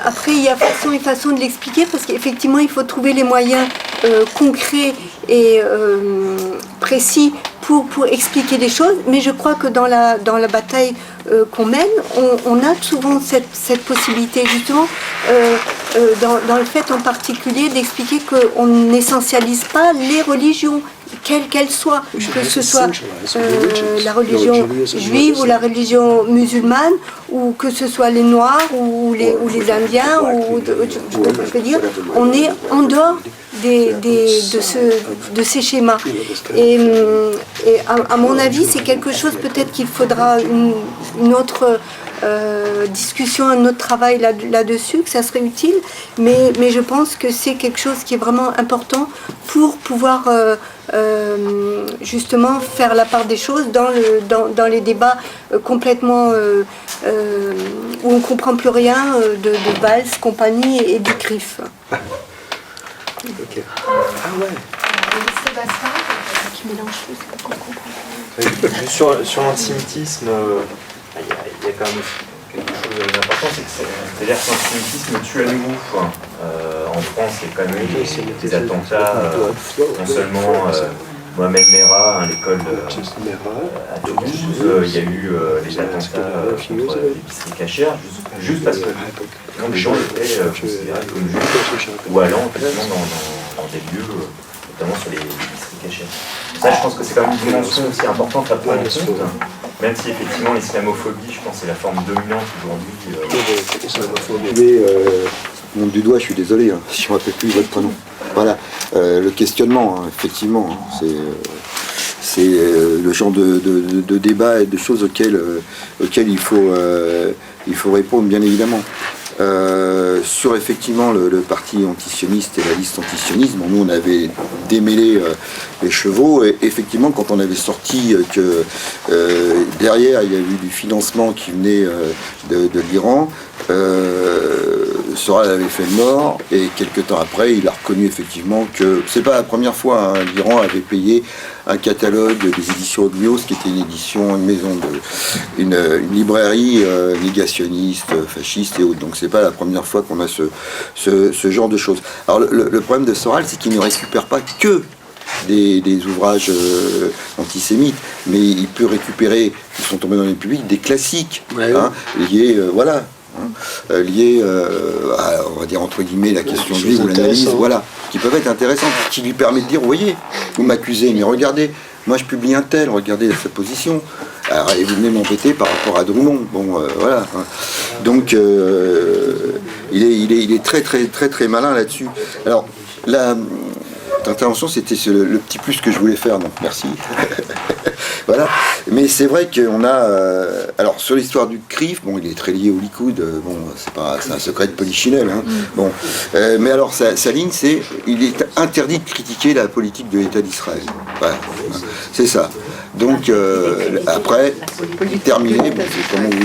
Après, il y a façon et façon de l'expliquer, parce qu'effectivement, il faut trouver les moyens concrets et précis pour expliquer des choses, mais je crois que dans la bataille qu'on mène, on a souvent cette possibilité, justement, dans le fait en particulier d'expliquer qu'on n'essentialise pas les religions, quelles qu'elles soient, que ce soit la religion juive ou la religion musulmane, ou que ce soit les Noirs ou les Indiens, ou je veux dire, on est en dehors de ces schémas. Et à mon avis, c'est quelque chose peut-être qu'il faudra une autre discussion, un autre travail là-dessus, que ça serait utile, mais je pense que c'est quelque chose qui est vraiment important pour pouvoir justement faire la part des choses dans les débats complètement où on ne comprend plus rien de Valls, compagnie et du CRIF. Okay. Ah ouais. Sébastien, qui mélange tout, c'est pas qu'on comprend. Sur l'antisémitisme, il y a quand même quelque chose d'important, c'est-à-dire que l'antisémitisme tue à nouveau. En France, il y a quand même eu des attentats, non seulement Mohamed Merah à l'école à Toulouse, il y a eu les attentats contre l'épicerie cachère, juste parce que les gens étaient considérés comme juifs ou allant dans des lieux, notamment sur les épiceries cachères. Ça, je pense que c'est quand même une dimension aussi importante à prendre en compte, même si effectivement l'islamophobie, je pense, c'est la forme dominante aujourd'hui. Nom du doigt, je suis désolé, si je ne me rappelle plus votre prénom. Voilà, le questionnement, effectivement, c'est le genre de débat et de choses auxquelles il faut répondre, bien évidemment. Sur effectivement le parti antisioniste et la liste antisionisme, nous on avait démêlé les chevaux, et effectivement quand on avait sorti que derrière il y a eu du financement qui venait de l'Iran, Soral avait fait le mort, et quelques temps après il a reconnu effectivement que c'est pas la première fois, l'Iran avait payé un catalogue des éditions Ogmios, qui était une maison une librairie négationniste, fasciste et autres. Donc c'est pas la première fois qu'on a ce genre de choses. Alors le problème de Soral, c'est qu'il ne récupère pas que des ouvrages antisémites, mais il peut récupérer, qui sont tombés dans les publics, des classiques, liés, liés à, on va dire entre guillemets, la question juive ou l'analyse, qui peuvent être intéressantes, qui lui permettent de dire, vous voyez, vous m'accusez, mais regardez, moi je publie un tel, regardez sa position, alors, et vous venez m'embêter par rapport à Drummond, voilà. Donc il est très très très très malin là-dessus. Alors l'intervention, c'était le petit plus que je voulais faire, donc merci. Voilà. Mais c'est vrai qu'on a... alors, sur l'histoire du CRIF, bon, il est très lié au Likoud, bon, c'est un secret de polichinelle, hein. Bon. Mais alors, sa ligne, c'est il est interdit de critiquer la politique de l'État d'Israël. Voilà. C'est ça. Donc, après, terminé, comment vous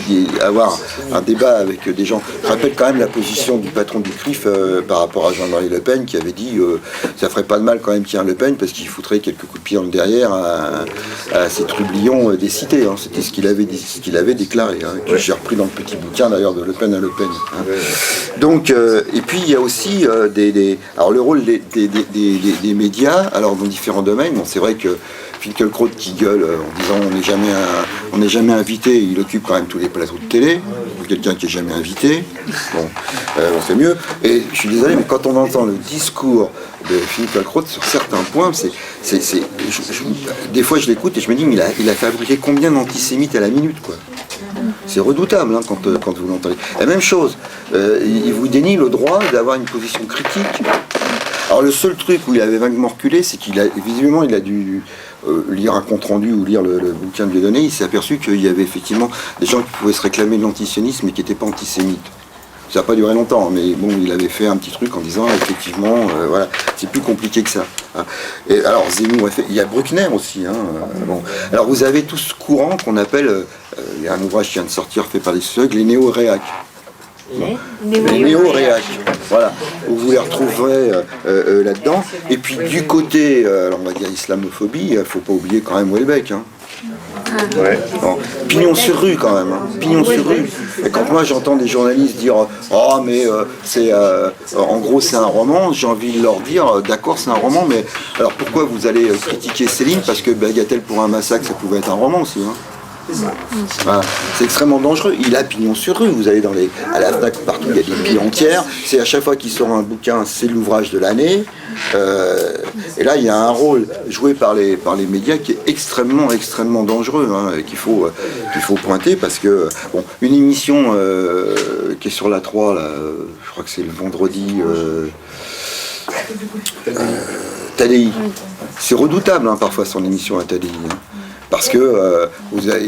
voulez avoir un débat avec des gens. Je rappelle quand même la position du patron du CRIF par rapport à Jean-Marie Le Pen, qui avait dit ça ferait pas de mal quand même qu'il y ait un Le Pen, parce qu'il foutrait quelques coups de pied dans le derrière à ces trublions des cités. Hein. C'était ce qu'il avait déclaré, hein, que j'ai repris dans le petit bouquin d'ailleurs de Le Pen à Le Pen. Hein. Donc, et puis il y a aussi alors le rôle des médias, alors dans différents domaines. Bon, c'est vrai que Finkielkraut qui gueule en disant on n'est jamais invité, il occupe quand même tous les plateaux de télé. Pour quelqu'un qui n'est jamais invité, bon, on fait mieux. Et je suis désolé, mais quand on entend le discours de Finkielkraut sur certains points, des fois je l'écoute et je me dis, mais il a fabriqué combien d'antisémites à la minute, quoi. C'est redoutable, hein, quand vous l'entendez. La même chose, il vous dénie le droit d'avoir une position critique. Alors le seul truc où il avait vaguement reculé, c'est visiblement il a dû lire un compte-rendu ou lire le bouquin de Dieudonné. Il s'est aperçu qu'il y avait effectivement des gens qui pouvaient se réclamer de l'antisionisme mais qui n'étaient pas antisémites. Ça n'a pas duré longtemps, mais bon, il avait fait un petit truc en disant effectivement, voilà, c'est plus compliqué que ça. Hein. Et alors Zemmour, il y a Bruckner aussi. Hein, bon. Alors vous avez tout ce courant qu'on appelle, il y a un ouvrage qui vient de sortir fait par les sociologues, les néo-réacs. Les néo-réacs, voilà, vous les retrouverez là-dedans. Et puis du côté, alors on va dire islamophobie, il ne faut pas oublier quand même Houellebecq. Hein. Ouais. Bon. Pignon sur rue quand même, hein. Pignon sur rue. Et quand moi j'entends des journalistes dire oh mais c'est en gros c'est un roman, j'ai envie de leur dire d'accord c'est un roman, mais alors pourquoi vous allez critiquer Céline parce que Bagatelle pour un massacre ça pouvait être un roman aussi, hein. Voilà. C'est extrêmement dangereux. Il a pignon sur rue. Vous allez à la FNAC partout, il y a des billes entières. C'est à chaque fois qu'il sort un bouquin, c'est l'ouvrage de l'année. Et là, il y a un rôle joué par les médias qui est extrêmement dangereux, hein, qu'il faut pointer parce que bon, une émission qui est sur la 3, là, je crois que c'est le vendredi. Tadi. C'est redoutable, hein, parfois son émission à Tadi. Hein. Parce que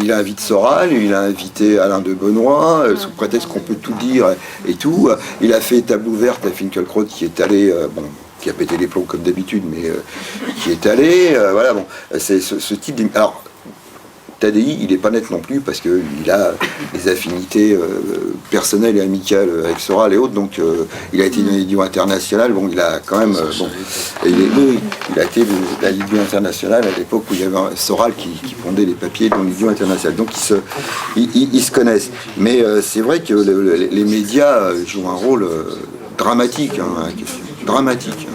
il invite Soral, il a invité Alain de Benoît, sous prétexte qu'on peut tout dire et tout. Il a fait table ouverte à Finkielkraut qui est allé, qui a pété les plombs comme d'habitude, mais qui est allé. Voilà, bon, c'est ce type de... Alors, Tadi, il n'est pas net non plus parce qu'il a des affinités personnelles et amicales avec Soral et autres, donc il a été dans l'Idiot international, bon, il a quand même... il a été à l'Idiot international à l'époque où il y avait Soral qui pondait les papiers dans l'Idiot international, donc ils se connaissent. Mais c'est vrai que les médias jouent un rôle dramatique, hein, dramatique.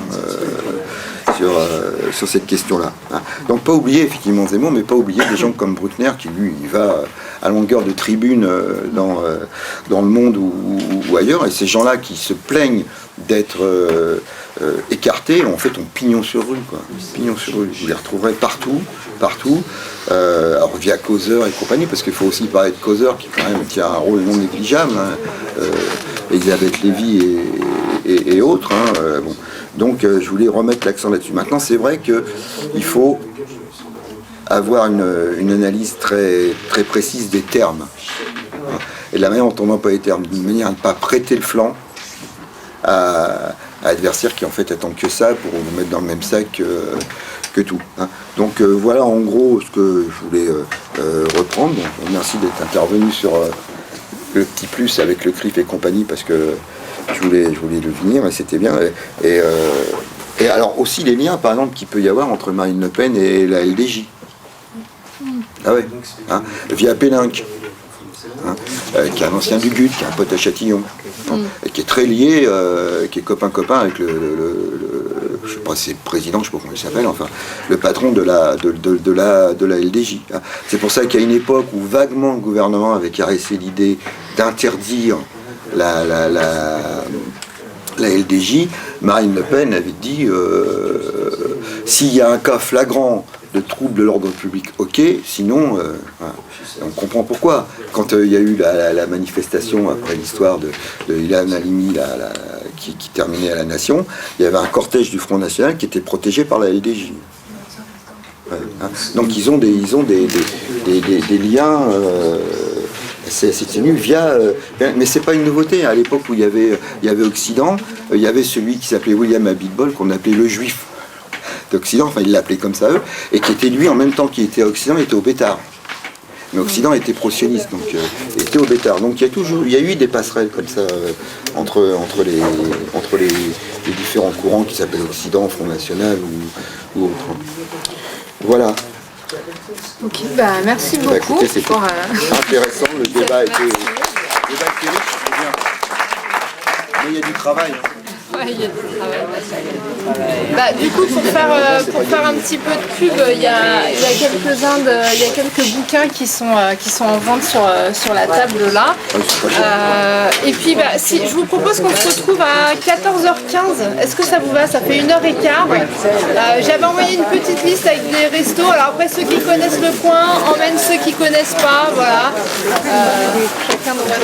Sur cette question-là. Hein. Donc pas oublier effectivement Zemmour, mais pas oublier des gens comme Bruckner qui lui il va à longueur de tribune dans le monde ou ailleurs, et ces gens-là qui se plaignent d'être écartés, en fait ont pignon sur rue, quoi. Pignon sur rue. Vous les retrouverez partout. Alors via Causeur et compagnie, parce qu'il faut aussi parler de Causeur qui quand même tient un rôle non négligeable, hein. Elisabeth Lévy et autres. Hein. Bon. Donc je voulais remettre l'accent là-dessus. Maintenant c'est vrai qu'il faut avoir une analyse très précise des termes. Et de la manière dont on emploie les termes, d'une manière à ne pas prêter le flanc à adversaires qui en fait attendent que ça pour vous mettre dans le même sac que tout. Hein. Donc voilà en gros ce que je voulais reprendre. Donc, merci d'être intervenu sur le petit plus avec le CRIF et compagnie parce que je voulais le venir et c'était bien. Et alors aussi les liens par exemple qu'il peut y avoir entre Marine Le Pen et la LDJ. Ah ouais, hein, via Pélinck, hein, qui est un ancien du GUD, qui est un pote à Châtillon, hein, et qui est très lié, qui est copain avec je sais pas si c'est le président, je sais pas comment il s'appelle, enfin le patron de la LDJ. Hein. C'est pour ça qu'à une époque où vaguement le gouvernement avait caressé l'idée d'interdire la LDJ, Marine Le Pen avait dit s'il y a un cas flagrant de trouble de l'ordre public, ok, sinon voilà. On comprend pourquoi. Quand il y a eu la manifestation après l'histoire de Ilan Halimi qui terminait à la Nation, il y avait un cortège du Front National qui était protégé par la LDJ. Ouais, hein. Donc ils ont des liens assez ténus via. Mais c'est pas une nouveauté. À l'époque où il y avait Occident, il y avait celui qui s'appelait William Abitbol, qu'on appelait le Juif d'Occident. Enfin, il l'appelait comme ça eux, et qui était lui en même temps qu'il était à Occident, il était au Bétard. Mais Occident était pro-sioniste, donc était au Bétard. Donc il y a eu des passerelles comme ça entre les différents courants qui s'appellent Occident, Front National ou autre. Voilà. Ok, bah merci beaucoup. Écoutez, c'était intéressant, le débat était riche, c'est bien. Mais il y a du travail. Hein. Ouais, il y a du travail. Bah, du coup, pour faire un petit peu de pub, il y a quelques bouquins qui sont en vente sur la table là. Et puis, bah, si, je vous propose qu'on se retrouve à 14h15. Est-ce que ça vous va? Ça fait 1h15. J'avais envoyé une petite liste avec des restos. Alors après, ceux qui connaissent le coin emmènent ceux qui connaissent pas. Voilà. Chacun devrait